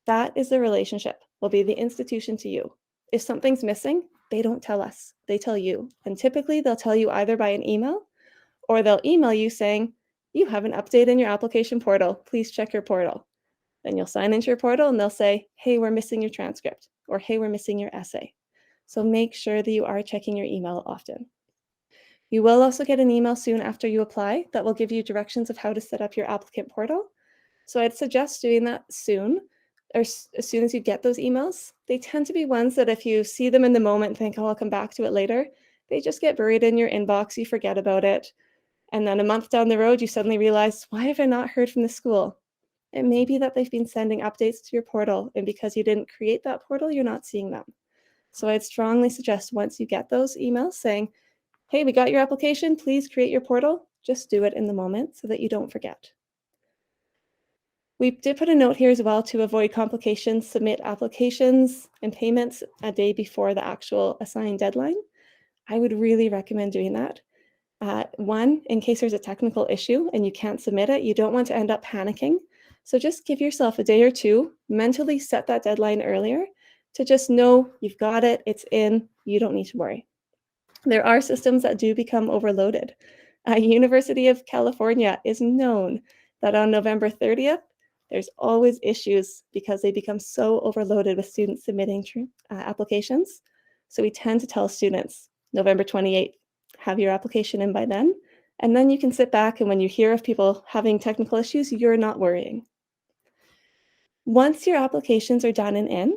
that is the relationship, will be the institution to you. If something's missing, they don't tell us, they tell you. And typically they'll tell you either by an email or they'll email you saying, you have an update in your application portal, please check your portal. Then you'll sign into your portal and they'll say, hey, we're missing your transcript, or hey, we're missing your essay. So make sure that you are checking your email often. You will also get an email soon after you apply that will give you directions of how to set up your applicant portal. So I'd suggest doing that soon, or as soon as you get those emails. They tend to be ones that if you see them in the moment and think, oh, I'll come back to it later, they just get buried in your inbox, you forget about it. And then a month down the road, you suddenly realize, why have I not heard from the school? It may be that they've been sending updates to your portal, and because you didn't create that portal, you're not seeing them. So I'd strongly suggest once you get those emails saying, hey, we got your application, please create your portal, just do it in the moment so that you don't forget. We did put a note here as well to avoid complications, submit applications and payments a day before the actual assigned deadline. I would really recommend doing that. One, in case there's a technical issue and you can't submit it, you don't want to end up panicking. So just give yourself a day or two, mentally set that deadline earlier to just know you've got it, it's in, you don't need to worry. There are systems that do become overloaded. University of California is known that on November 30th, there's always issues because they become so overloaded with students submitting applications. So we tend to tell students, November 28th, have your application in by then. And then you can sit back, and when you hear of people having technical issues, you're not worrying. Once your applications are done and in,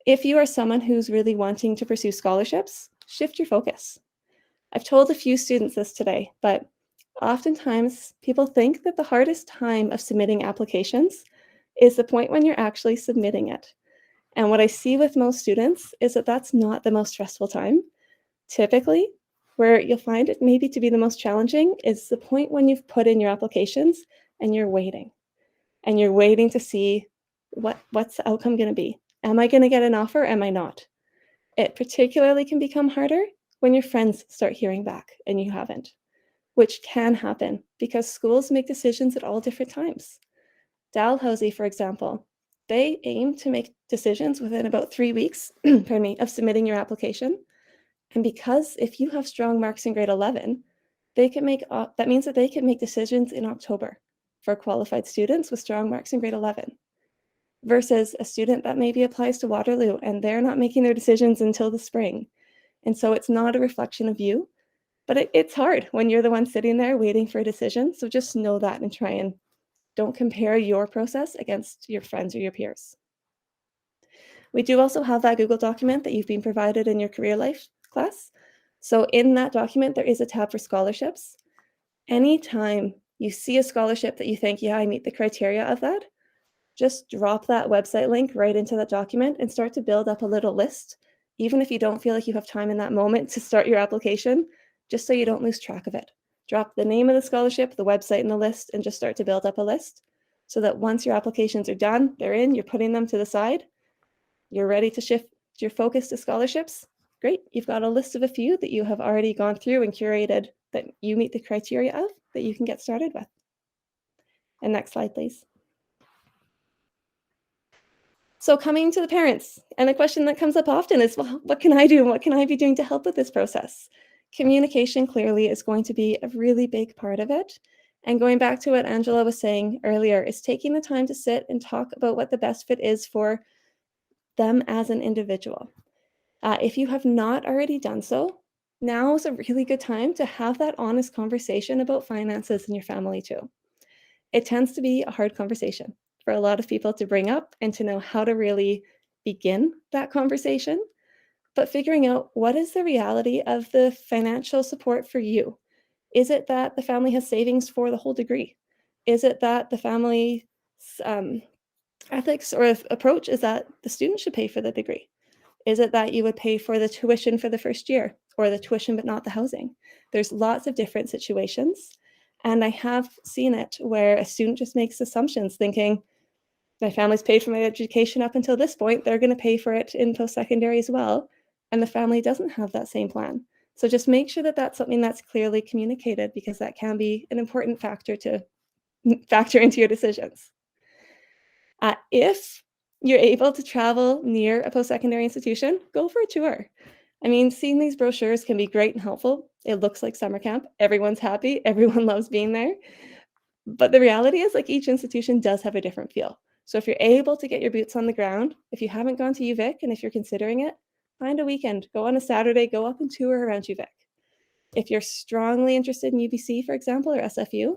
if you are someone who's really wanting to pursue scholarships, shift your focus. I've told a few students this today, but oftentimes people think that the hardest time of submitting applications is the point when you're actually submitting it. And what I see with most students is that that's not the most stressful time. Typically, where you'll find it maybe to be the most challenging is the point when you've put in your applications and you're waiting. And you're waiting to see what's the outcome going to be. Am I going to get an offer? Am I not? It particularly can become harder when your friends start hearing back and you haven't, which can happen because schools make decisions at all different times. Dalhousie, for example, they aim to make decisions within about 3 weeks of submitting your application. And because if you have strong marks in grade 11, that means that they can make decisions in October for qualified students with strong marks in grade 11 versus a student that maybe applies to Waterloo and they're not making their decisions until the spring. And so it's not a reflection of you, but it's hard when you're the one sitting there waiting for a decision. So just know that and try and don't compare your process against your friends or your peers. We do also have that Google document that you've been provided in your career life class. So in that document, there is a tab for scholarships. Anytime you see a scholarship that you think, yeah, I meet the criteria of that, just drop that website link right into that document and start to build up a little list, even if you don't feel like you have time in that moment to start your application, just so you don't lose track of it. Drop the name of the scholarship, the website, and the list, and just start to build up a list so that once your applications are done, they're in, you're putting them to the side, you're ready to shift your focus to scholarships. Great, you've got a list of a few that you have already gone through and curated that you meet the criteria of that you can get started with. And next slide, please. So coming to the parents, and a question that comes up often is, well, what can I do? What can I be doing to help with this process? Communication clearly is going to be a really big part of it. And going back to what Angela was saying earlier, is taking the time to sit and talk about what the best fit is for them as an individual. If you have not already done so, now is a really good time to have that honest conversation about finances in your family too. It tends to be a hard conversation for a lot of people to bring up and to know how to really begin that conversation. But figuring out what is the reality of the financial support for you? Is it that the family has savings for the whole degree? Is it that the family's ethics or approach is that the student should pay for the degree? Is it that you would pay for the tuition for the first year, or the tuition but not the housing? There's lots of different situations. And I have seen it where a student just makes assumptions thinking, my family's paid for my education up until this point, they're going to pay for it in post-secondary as well. And the family doesn't have that same plan. So just make sure that that's something that's clearly communicated, because that can be an important factor to factor into your decisions. If you're able to travel near a post-secondary institution, go for a tour. I mean, seeing these brochures can be great and helpful. It looks like summer camp. Everyone's happy. Everyone loves being there. But the reality is, like, each institution does have a different feel. So if you're able to get your boots on the ground, if you haven't gone to UVic and if you're considering it, find a weekend, go on a Saturday, go up and tour around UVic. If you're strongly interested in UBC, for example, or SFU,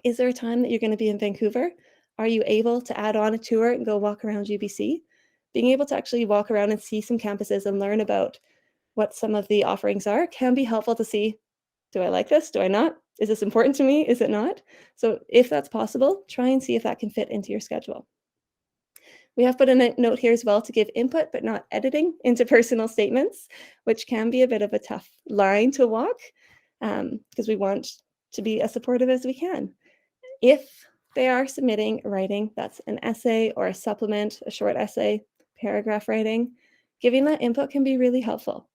is there a time that you're going to be in Vancouver? Are you able to add on a tour and go walk around UBC? Being able to actually walk around and see some campuses and learn about what some of the offerings are can be helpful to see, do I like this? Do I not? Is this important to me? Is it not? So if that's possible, try and see if that can fit into your schedule. We have put a note here as well to give input, but not editing into personal statements, which can be a bit of a tough line to walk, because we want to be as supportive as we can. If they are submitting writing, that's an essay or a supplement, a short essay, paragraph writing, giving that input can be really helpful.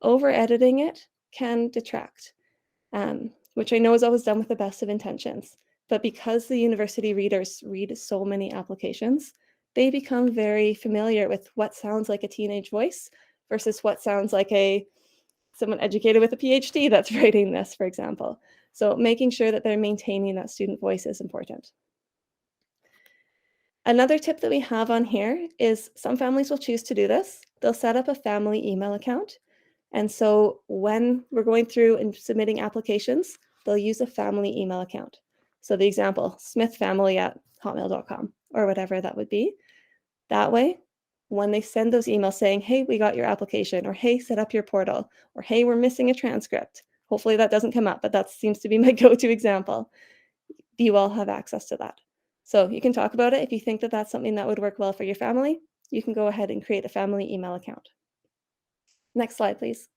Over editing it can detract, which I know is always done with the best of intentions. But because the university readers read so many applications, they become very familiar with what sounds like a teenage voice versus what sounds like someone educated with a PhD that's writing this, for example. So making sure that they're maintaining that student voice is important. Another tip that we have on here is some families will choose to do this. They'll set up a family email account. And so when we're going through and submitting applications, they'll use a family email account. So the example, smithfamily@hotmail.com or whatever that would be. That way, when they send those emails saying, hey, we got your application, or hey, set up your portal, or hey, we're missing a transcript. Hopefully that doesn't come up, but that seems to be my go-to example. You all have access to that. So you can talk about it. If you think that that's something that would work well for your family, you can go ahead and create a family email account. Next slide, please.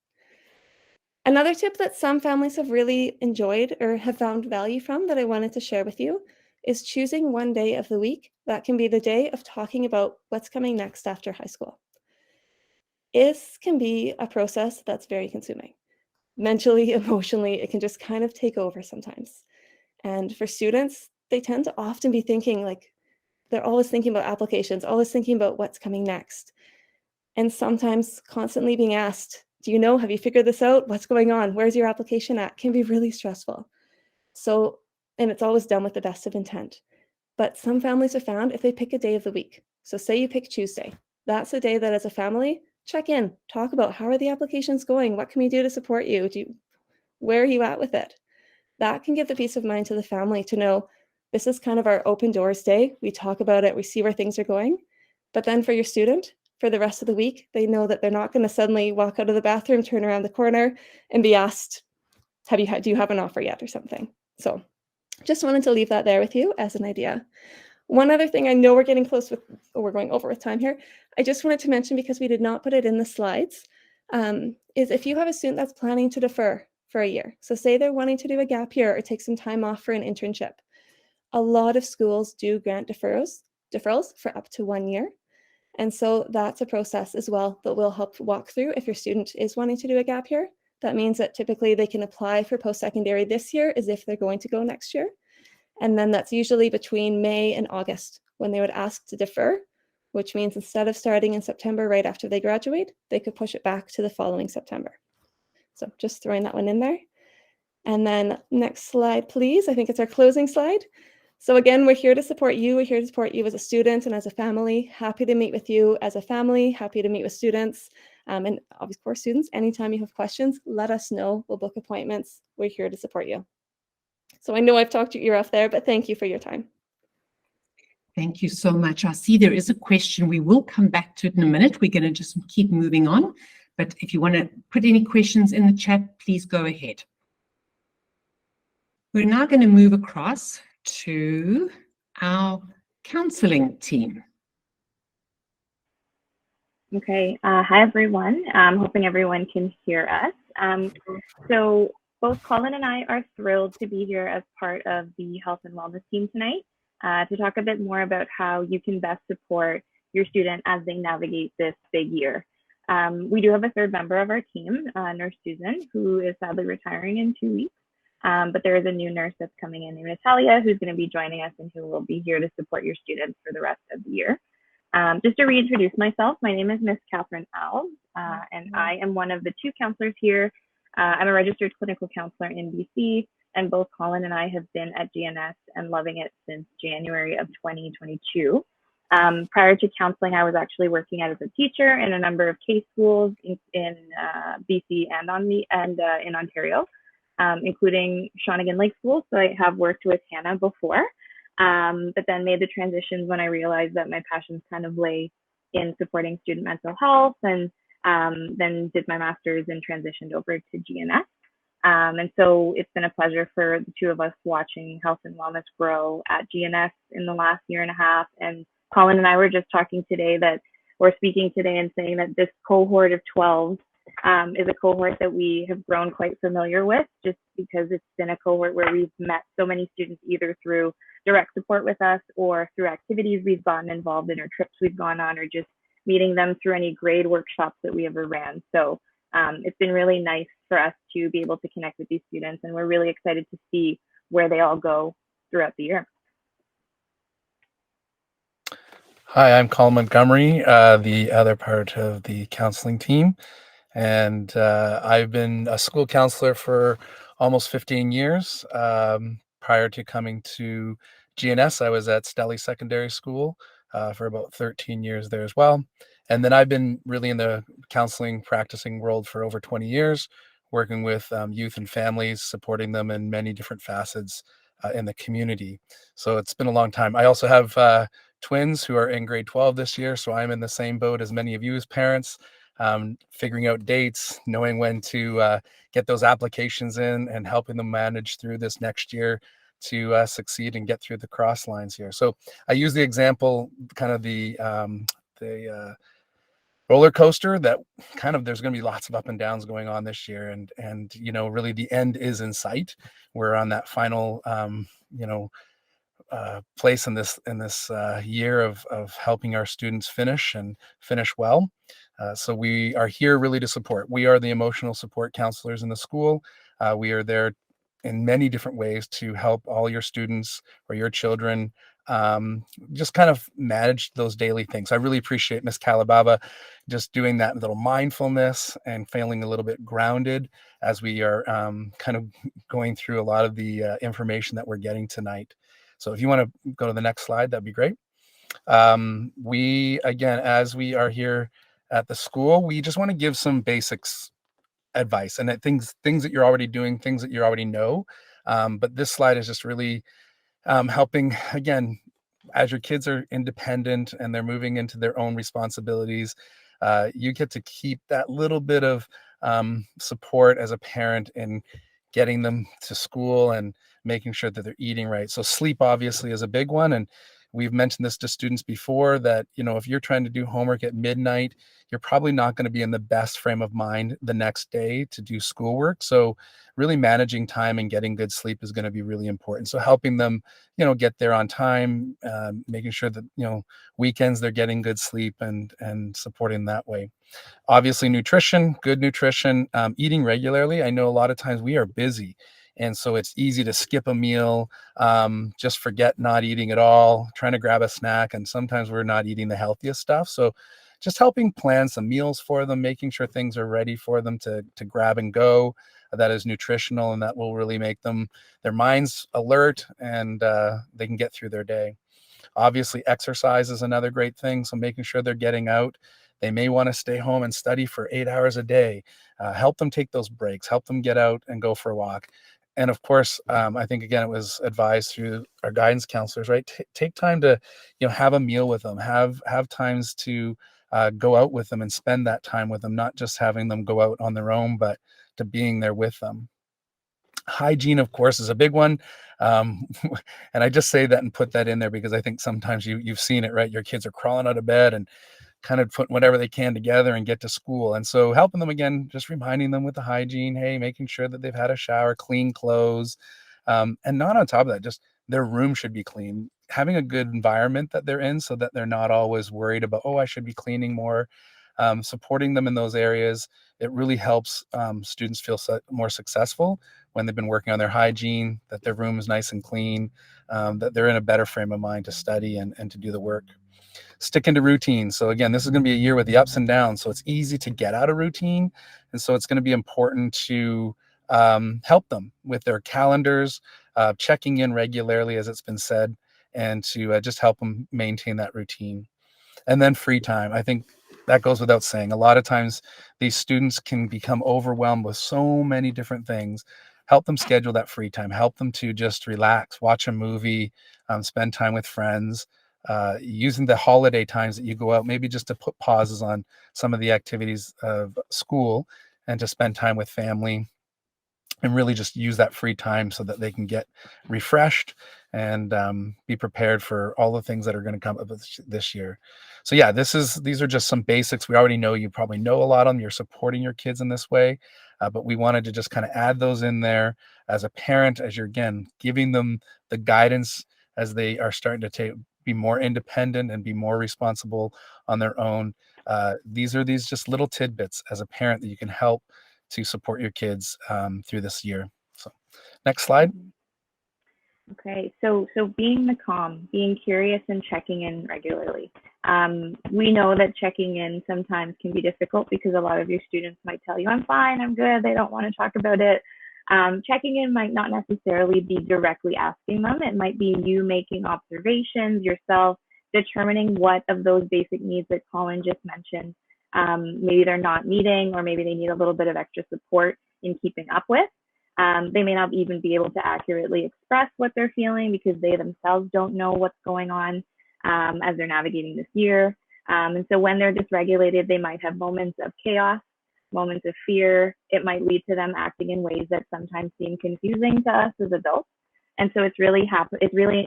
Another tip that some families have really enjoyed or have found value from that I wanted to share with you is choosing one day of the week that can be the day of talking about what's coming next after high school. This can be a process that's very consuming. Mentally, emotionally, it can just kind of take over sometimes. And for students, they tend to often be thinking like, they're always thinking about applications, always thinking about what's coming next. And sometimes constantly being asked, do you know, have you figured this out? What's going on? Where's your application at? Can be really stressful. So, and it's always done with the best of intent. But some families have found if they pick a day of the week, so say you pick Tuesday, that's the day that as a family, check in, talk about how are the applications going? What can we do to support you? Where are you at with it? That can give the peace of mind to the family to know this is kind of our open doors day. We talk about it, we see where things are going. But then for your student, for the rest of the week. They know that they're not going to suddenly walk out of the bathroom, turn around the corner, and be asked, do you have an offer yet or something? So just wanted to leave that there with you as an idea. One other thing, I know we're getting close with, or we're going over with time here. I just wanted to mention, because we did not put it in the slides, is if you have a student that's planning to defer for a year, so say they're wanting to do a gap year or take some time off for an internship, a lot of schools do grant deferrals for up to 1 year. And so that's a process as well that we'll help walk through if your student is wanting to do a gap year. That means that typically they can apply for post-secondary this year as if they're going to go next year. And then that's usually between May and August when they would ask to defer, which means instead of starting in September right after they graduate, they could push it back to the following September. So just throwing that one in there. And then next slide, please. I think it's our closing slide. So again, we're here to support you. We're here to support you as a student and as a family. Happy to meet with you as a family. Happy to meet with students. And of course, students, anytime you have questions, let us know. We'll book appointments. We're here to support you. So I know I've talked your ear off there, but thank you for your time. Thank you so much. I see there is a question. We will come back to it in a minute. We're going to just keep moving on. But if you want to put any questions in the chat, please go ahead. We're now going to move across to our counseling team. Okay, hi everyone. I'm hoping everyone can hear us. So both Colin and I are thrilled to be here as part of the health and wellness team tonight to talk a bit more about how you can best support your student as they navigate this big year. We do have a third member of our team, Nurse Susan, who is sadly retiring in 2 weeks. But there is a new nurse that's coming in named Natalia, who's going to be joining us and who will be here to support your students for the rest of the year. Just to reintroduce myself, my name is Miss Catherine Alves, and I am one of the 2 counselors here. I'm a registered clinical counselor in BC, and both Colin and I have been at GNS and loving it since January of 2022. Prior to counseling, I was actually working as a teacher in a number of K schools in BC and in Ontario, including Shawnigan Lake School. So I have worked with Hannah before, but then made the transitions when I realized that my passions kind of lay in supporting student mental health, and then did my master's and transitioned over to GNS. And so it's been a pleasure for the 2 of us watching health and wellness grow at GNS in the last year and a half. And Colin and I were just talking today that we're speaking today and saying that this cohort of 12 is a cohort that we have grown quite familiar with, just because it's been a cohort where we've met so many students either through direct support with us or through activities we've gotten involved in or trips we've gone on, or just meeting them through any grade workshops that we ever ran. So it's been really nice for us to be able to connect with these students, and we're really excited to see where they all go throughout the year. Hi, I'm Colin Montgomery, the other part of the counseling team. And I've been a school counselor for almost 15 years. Prior to coming to GNS, I was at Stelly Secondary School for about 13 years there as well. And then I've been really in the counseling practicing world for over 20 years, working with youth and families, supporting them in many different facets in the community. So it's been a long time. I also have twins who are in grade 12 this year, so I'm in the same boat as many of you as parents, figuring out dates, knowing when to get those applications in, and helping them manage through this next year to succeed and get through the cross lines here. So I use the example, kind of the roller coaster, that kind of there's going to be lots of up and downs going on this year, and you know, really the end is in sight. We're on that final place in this year of helping our students finish well. So we are here really to support. We are the emotional support counselors in the school. We are there in many different ways to help all your students or your children just kind of manage those daily things. I really appreciate Miss Calababa just doing that little mindfulness and feeling a little bit grounded as we are kind of going through a lot of the information that we're getting tonight. So if you want to go to the next slide, that'd be great. We, again, as we are here at the school, we just want to give some basics advice and things that you're already doing, things that you already know. But this slide is just really helping, again, as your kids are independent and they're moving into their own responsibilities, you get to keep that little bit of support as a parent in getting them to school and making sure that they're eating right. So sleep obviously is a big one. And we've mentioned this to students before that, if you're trying to do homework at midnight, you're probably not going to be in the best frame of mind the next day to do schoolwork. So really managing time and getting good sleep is going to be really important. So helping them, get there on time, making sure that, weekends they're getting good sleep and supporting that way. Obviously nutrition, good nutrition, eating regularly. I know a lot of times we are busy, and so it's easy to skip a meal, just forget not eating at all, trying to grab a snack, and sometimes we're not eating the healthiest stuff. So just helping plan some meals for them, making sure things are ready for them to grab and go, that is nutritional, and that will really make their minds alert, and they can get through their day. Obviously, exercise is another great thing. So making sure they're getting out. They may want to stay home and study for 8 hours a day. Help them take those breaks. Help them get out and go for a walk. And of course, I think again it was advised through our guidance counselors, right? Take time to, have a meal with them. Have times to go out with them and spend that time with them. Not just having them go out on their own, but to being there with them. Hygiene, of course, is a big one. Um, and I just say that and put that in there because I think sometimes you've seen it, right? Your kids are crawling out of bed and kind of putting whatever they can together and get to school. And so helping them again, just reminding them with the hygiene, hey, making sure that they've had a shower, clean clothes, and not on top of that, just their room should be clean. Having a good environment that they're in so that they're not always worried about, oh, I should be cleaning more. Supporting them in those areas, it really helps students feel more successful when they've been working on their hygiene, that their room is nice and clean, that they're in a better frame of mind to study and to do the work. Stick into routine. So again, this is going to be a year with the ups and downs. So it's easy to get out of routine. And so it's going to be important to help them with their calendars, checking in regularly, as it's been said, and to just help them maintain that routine. And then free time. I think that goes without saying. A lot of times these students can become overwhelmed with so many different things. Help them schedule that free time. Help them to just relax, watch a movie, spend time with friends, using the holiday times that you go out, maybe just to put pauses on some of the activities of school and to spend time with family, and really just use that free time so that they can get refreshed and be prepared for all the things that are going to come up this year. So yeah, these are just some basics. We already know, you probably know a lot of them. You're supporting your kids in this way, but we wanted to just kind of add those in there as a parent, as you're again giving them the guidance as they are starting to be more independent and be more responsible on their own. These just little tidbits as a parent that you can help to support your kids through this year. So next slide. Okay, so being the calm, being curious and checking in regularly. We know that checking in sometimes can be difficult because a lot of your students might tell you, I'm fine, I'm good, they don't want to talk about it. Checking in might not necessarily be directly asking them. It might be you making observations yourself, determining what of those basic needs that Colin just mentioned, maybe they're not meeting, or maybe they need a little bit of extra support in keeping up with. They may not even be able to accurately express what they're feeling because they themselves don't know what's going on as they're navigating this year. And so when they're dysregulated, they might have moments of chaos, moments of fear. It might lead to them acting in ways that sometimes seem confusing to us as adults. And so it's really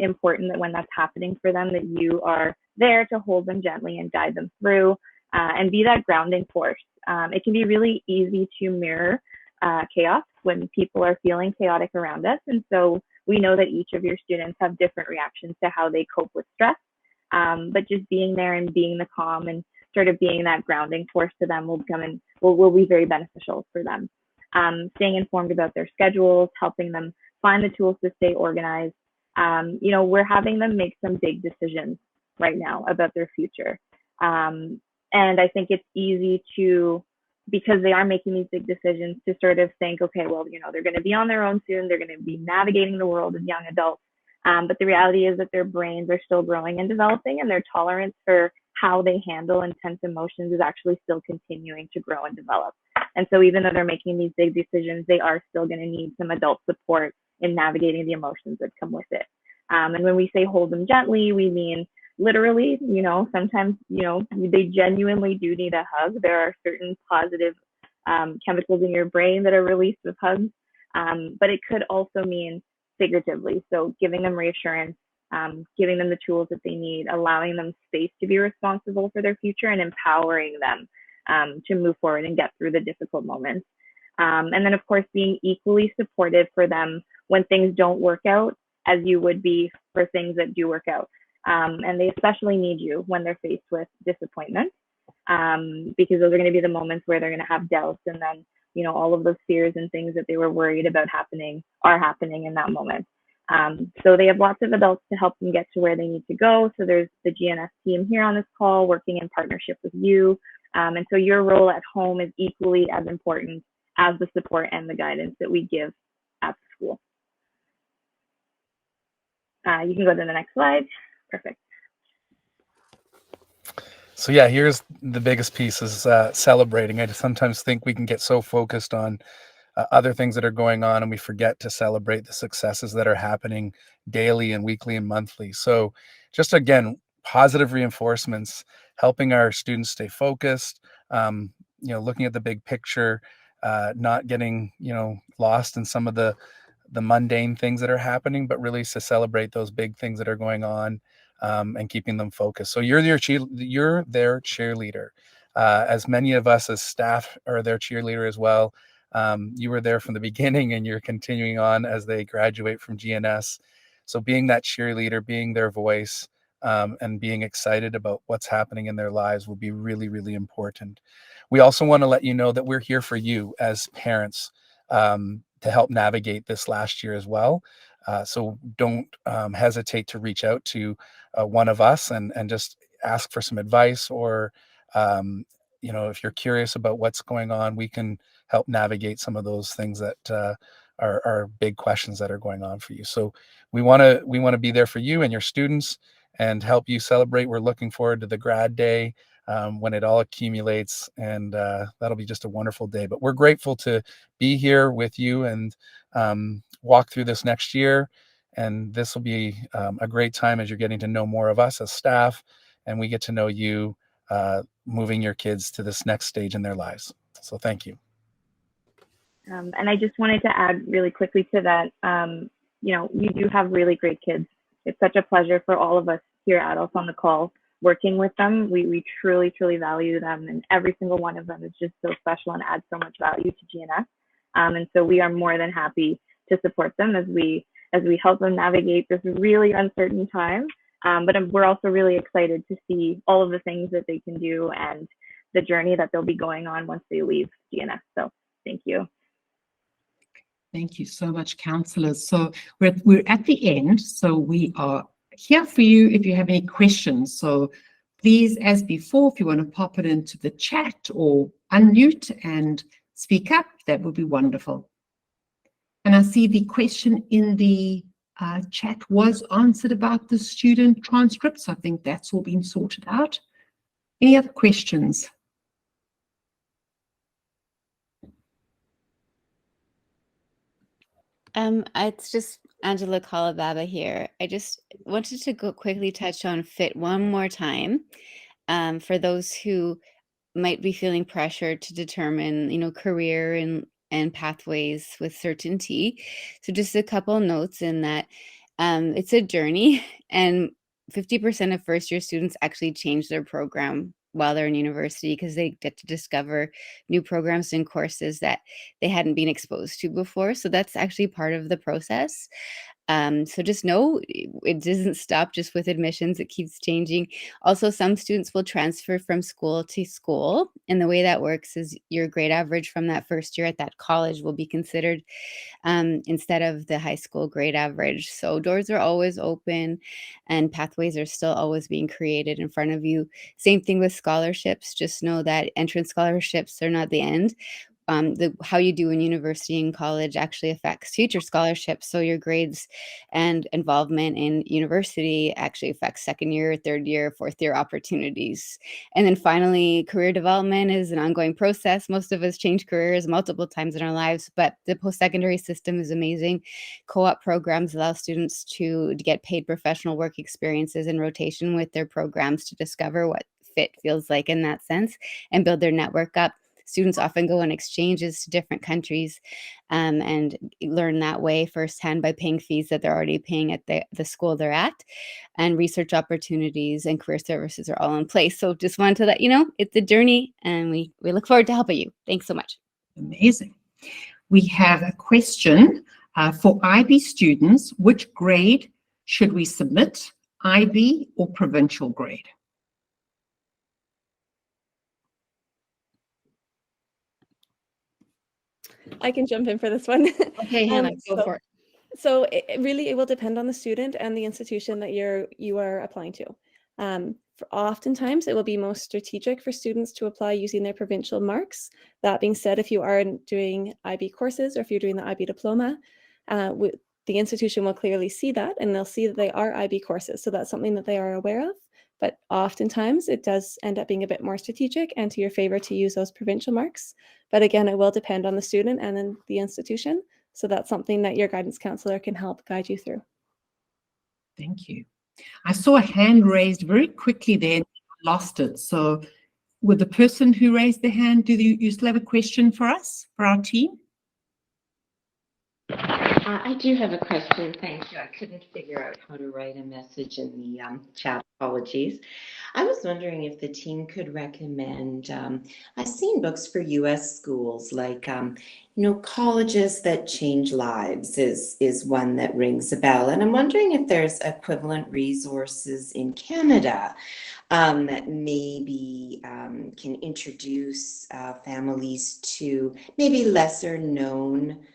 important that when that's happening for them, that you are there to hold them gently and guide them through and be that grounding force. It can be really easy to mirror chaos when people are feeling chaotic around us. And so we know that each of your students have different reactions to how they cope with stress. But just being there and being the calm and sort of being that grounding force to them will be very beneficial for them. Staying informed about their schedules, helping them find the tools to stay organized. We're having them make some big decisions right now about their future. And I think it's easy to, because they are making these big decisions, to sort of think, okay, well, they're going to be on their own soon. They're going to be navigating the world as young adults. But the reality is that their brains are still growing and developing, and their tolerance for how they handle intense emotions is actually still continuing to grow and develop. And so even though they're making these big decisions, they are still going to need some adult support in navigating the emotions that come with it. And when we say hold them gently, we mean literally, sometimes, they genuinely do need a hug. There are certain positive chemicals in your brain that are released with hugs, but it could also mean figuratively. So giving them reassurance, giving them the tools that they need, allowing them space to be responsible for their future, and empowering them to move forward and get through the difficult moments. And then, of course, being equally supportive for them when things don't work out, as you would be for things that do work out. And they especially need you when they're faced with disappointment, because those are going to be the moments where they're going to have doubts, and then, all of those fears and things that they were worried about happening are happening in that moment. So they have lots of adults to help them get to where they need to go. So there's the GNS team here on this call working in partnership with you. And so your role at home is equally as important as the support and the guidance that we give at the school. You can go to the next slide. Perfect. So yeah, here's the biggest piece is celebrating. I just sometimes think we can get so focused on other things that are going on, and we forget to celebrate the successes that are happening daily and weekly and monthly. So just again, positive reinforcements, helping our students stay focused, looking at the big picture, not getting, lost in some of the mundane things that are happening, but really to celebrate those big things that are going on, and keeping them focused. So you're their cheerleader. As many of us as staff are their cheerleader as well. You were there from the beginning, and you're continuing on as they graduate from GNS. So being that cheerleader, being their voice, and being excited about what's happening in their lives will be really, really important. We also want to let you know that we're here for you as parents, to help navigate this last year as well. So don't hesitate to reach out to one of us and just ask for some advice, or if you're curious about what's going on, we can help navigate some of those things that are big questions that are going on for you. So we want to be there for you and your students and help you celebrate. We're looking forward to the grad day, when it all accumulates, and that'll be just a wonderful day. But we're grateful to be here with you and walk through this next year. And this will be a great time as you're getting to know more of us as staff, and we get to know you, moving your kids to this next stage in their lives. So thank you. And I just wanted to add really quickly to that, you do have really great kids. It's such a pleasure for all of us here adults on the call working with them. We truly, truly value them, and every single one of them is just so special and adds so much value to GNS. And so we are more than happy to support them as we help them navigate this really uncertain time. But we're also really excited to see all of the things that they can do and the journey that they'll be going on once they leave GNS. So thank you. Thank you so much, councillors. So we're at the end. So we are here for you if you have any questions. So please, as before, if you want to pop it into the chat or unmute and speak up, that would be wonderful. And I see the question in the chat was answered about the student transcripts. I think that's all been sorted out. Any other questions? It's just Angela Kalababa here. I just wanted to go quickly touch on FIT one more time, for those who might be feeling pressured to determine, career and pathways with certainty. So just a couple notes in that it's a journey, and 50% of first year students actually change their program while they're in university because they get to discover new programs and courses that they hadn't been exposed to before. So that's actually part of the process. So just know it doesn't stop just with admissions, it keeps changing. Also, some students will transfer from school to school. And the way that works is your grade average from that first year at that college will be considered instead of the high school grade average. So doors are always open and pathways are still always being created in front of you. Same thing with scholarships. Just know that entrance scholarships are not the end. how you do in university and college actually affects future scholarships. So your grades and involvement in university actually affects second year, third year, fourth year opportunities. And then finally, career development is an ongoing process. Most of us change careers multiple times in our lives, but the post-secondary system is amazing. Co-op programs allow students to get paid professional work experiences in rotation with their programs to discover what fit feels like in that sense and build their network up. Students often go on exchanges to different countries and learn that way firsthand by paying fees that they're already paying at the school they're at. And research opportunities and career services are all in place. So just wanted to let you know it's a journey, and we look forward to helping you. Thanks so much. Amazing. We have a question for IB students. Which grade should we submit, IB or provincial grade? I can jump in for this one. Okay, Hannah, go for it. So it will depend on the student and the institution that you are applying to. Oftentimes, it will be most strategic for students to apply using their provincial marks. That being said, if you are doing IB courses or if you're doing the IB diploma, the institution will clearly see that, and they'll see that they are IB courses. So that's something that they are aware of. But oftentimes, it does end up being a bit more strategic and to your favor to use those provincial marks. But again, it will depend on the student and then the institution. So that's something that your guidance counselor can help guide you through. Thank you. I saw a hand raised very quickly there and lost it. So would the person who raised their hand, do you still have a question for us, for our team? I do have a question. Thank you. I couldn't figure out how to write a message in the chat. Apologies. I was wondering if the team could recommend, I've seen books for U.S. schools, like, Colleges That Change Lives is one that rings a bell. And I'm wondering if there's equivalent resources in Canada that maybe can introduce families to maybe lesser known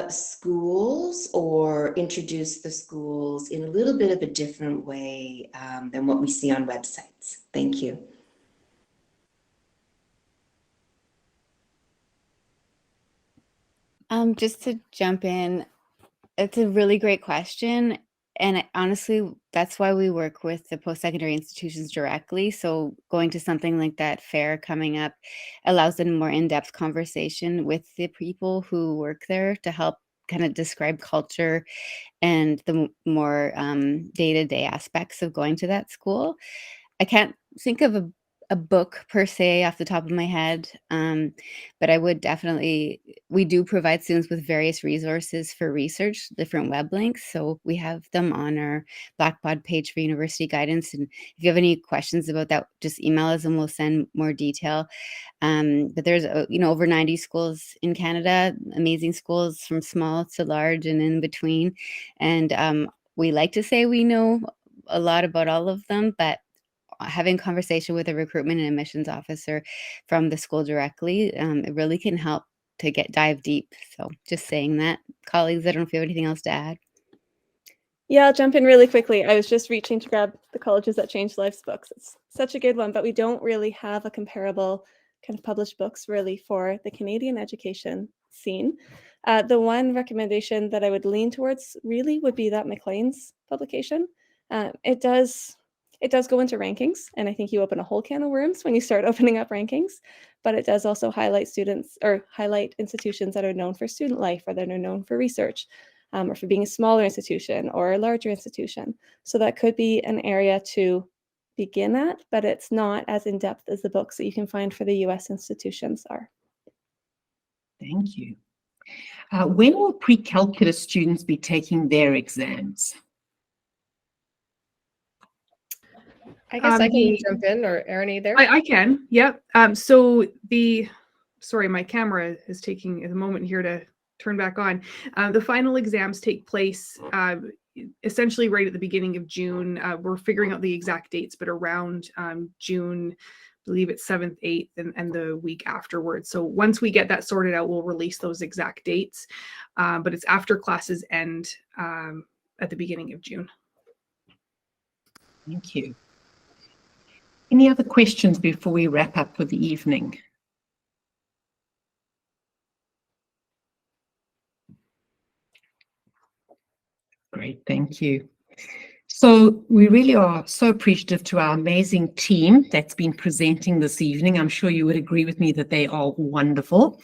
schools, or introduce the schools in a little bit of a different way than what we see on websites. Thank you. Just to jump in, it's a really great question. And honestly, that's why we work with the post-secondary institutions directly. So going to something like that fair coming up allows a more in-depth conversation with the people who work there to help kind of describe culture and the more day-to-day aspects of going to that school. I can't think of a book per se off the top of my head, but I would definitely, we do provide students with various resources for research, different web links. So we have them on our Blackbaud page for university guidance. And if you have any questions about that, just email us and we'll send more detail. But there's, over 90 schools in Canada, amazing schools from small to large and in between. And we like to say we know a lot about all of them, but having conversation with a recruitment and admissions officer from the school directly, it really can help to dive deep. So just saying that. Colleagues, I don't know if you have anything else to add. Yeah, I'll jump in really quickly. I was just reaching to grab the Colleges That Change Lives books. It's such a good one, but we don't really have a comparable kind of published books really for the Canadian education scene. The one recommendation that I would lean towards really would be that Maclean's publication. It does go into rankings, and I think you open a whole can of worms when you start opening up rankings, but it does also highlight students or highlight institutions that are known for student life, or that are known for research, or for being a smaller institution or a larger institution. So that could be an area to begin at, but it's not as in-depth as the books that you can find for the US institutions are. Thank you. When will pre-calculus students be taking their exams? I guess I can jump in, or Erin, either. I can, yep. Sorry, my camera is taking a moment here to turn back on. The final exams take place essentially right at the beginning of June. We're figuring out the exact dates, but around June, I believe it's 7th, 8th, and the week afterwards. So once we get that sorted out, we'll release those exact dates. But it's after classes end at the beginning of June. Thank you. Any other questions before we wrap up for the evening? Great, thank you. So we really are so appreciative to our amazing team that's been presenting this evening. I'm sure you would agree with me that they are wonderful.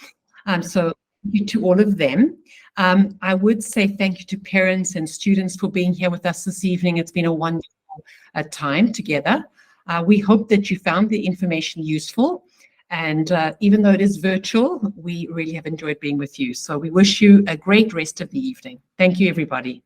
So thank you to all of them. I would say thank you to parents and students for being here with us this evening. It's been a wonderful time together. We hope that you found the information useful. And even though it is virtual, we really have enjoyed being with you. So we wish you a great rest of the evening. Thank you, everybody.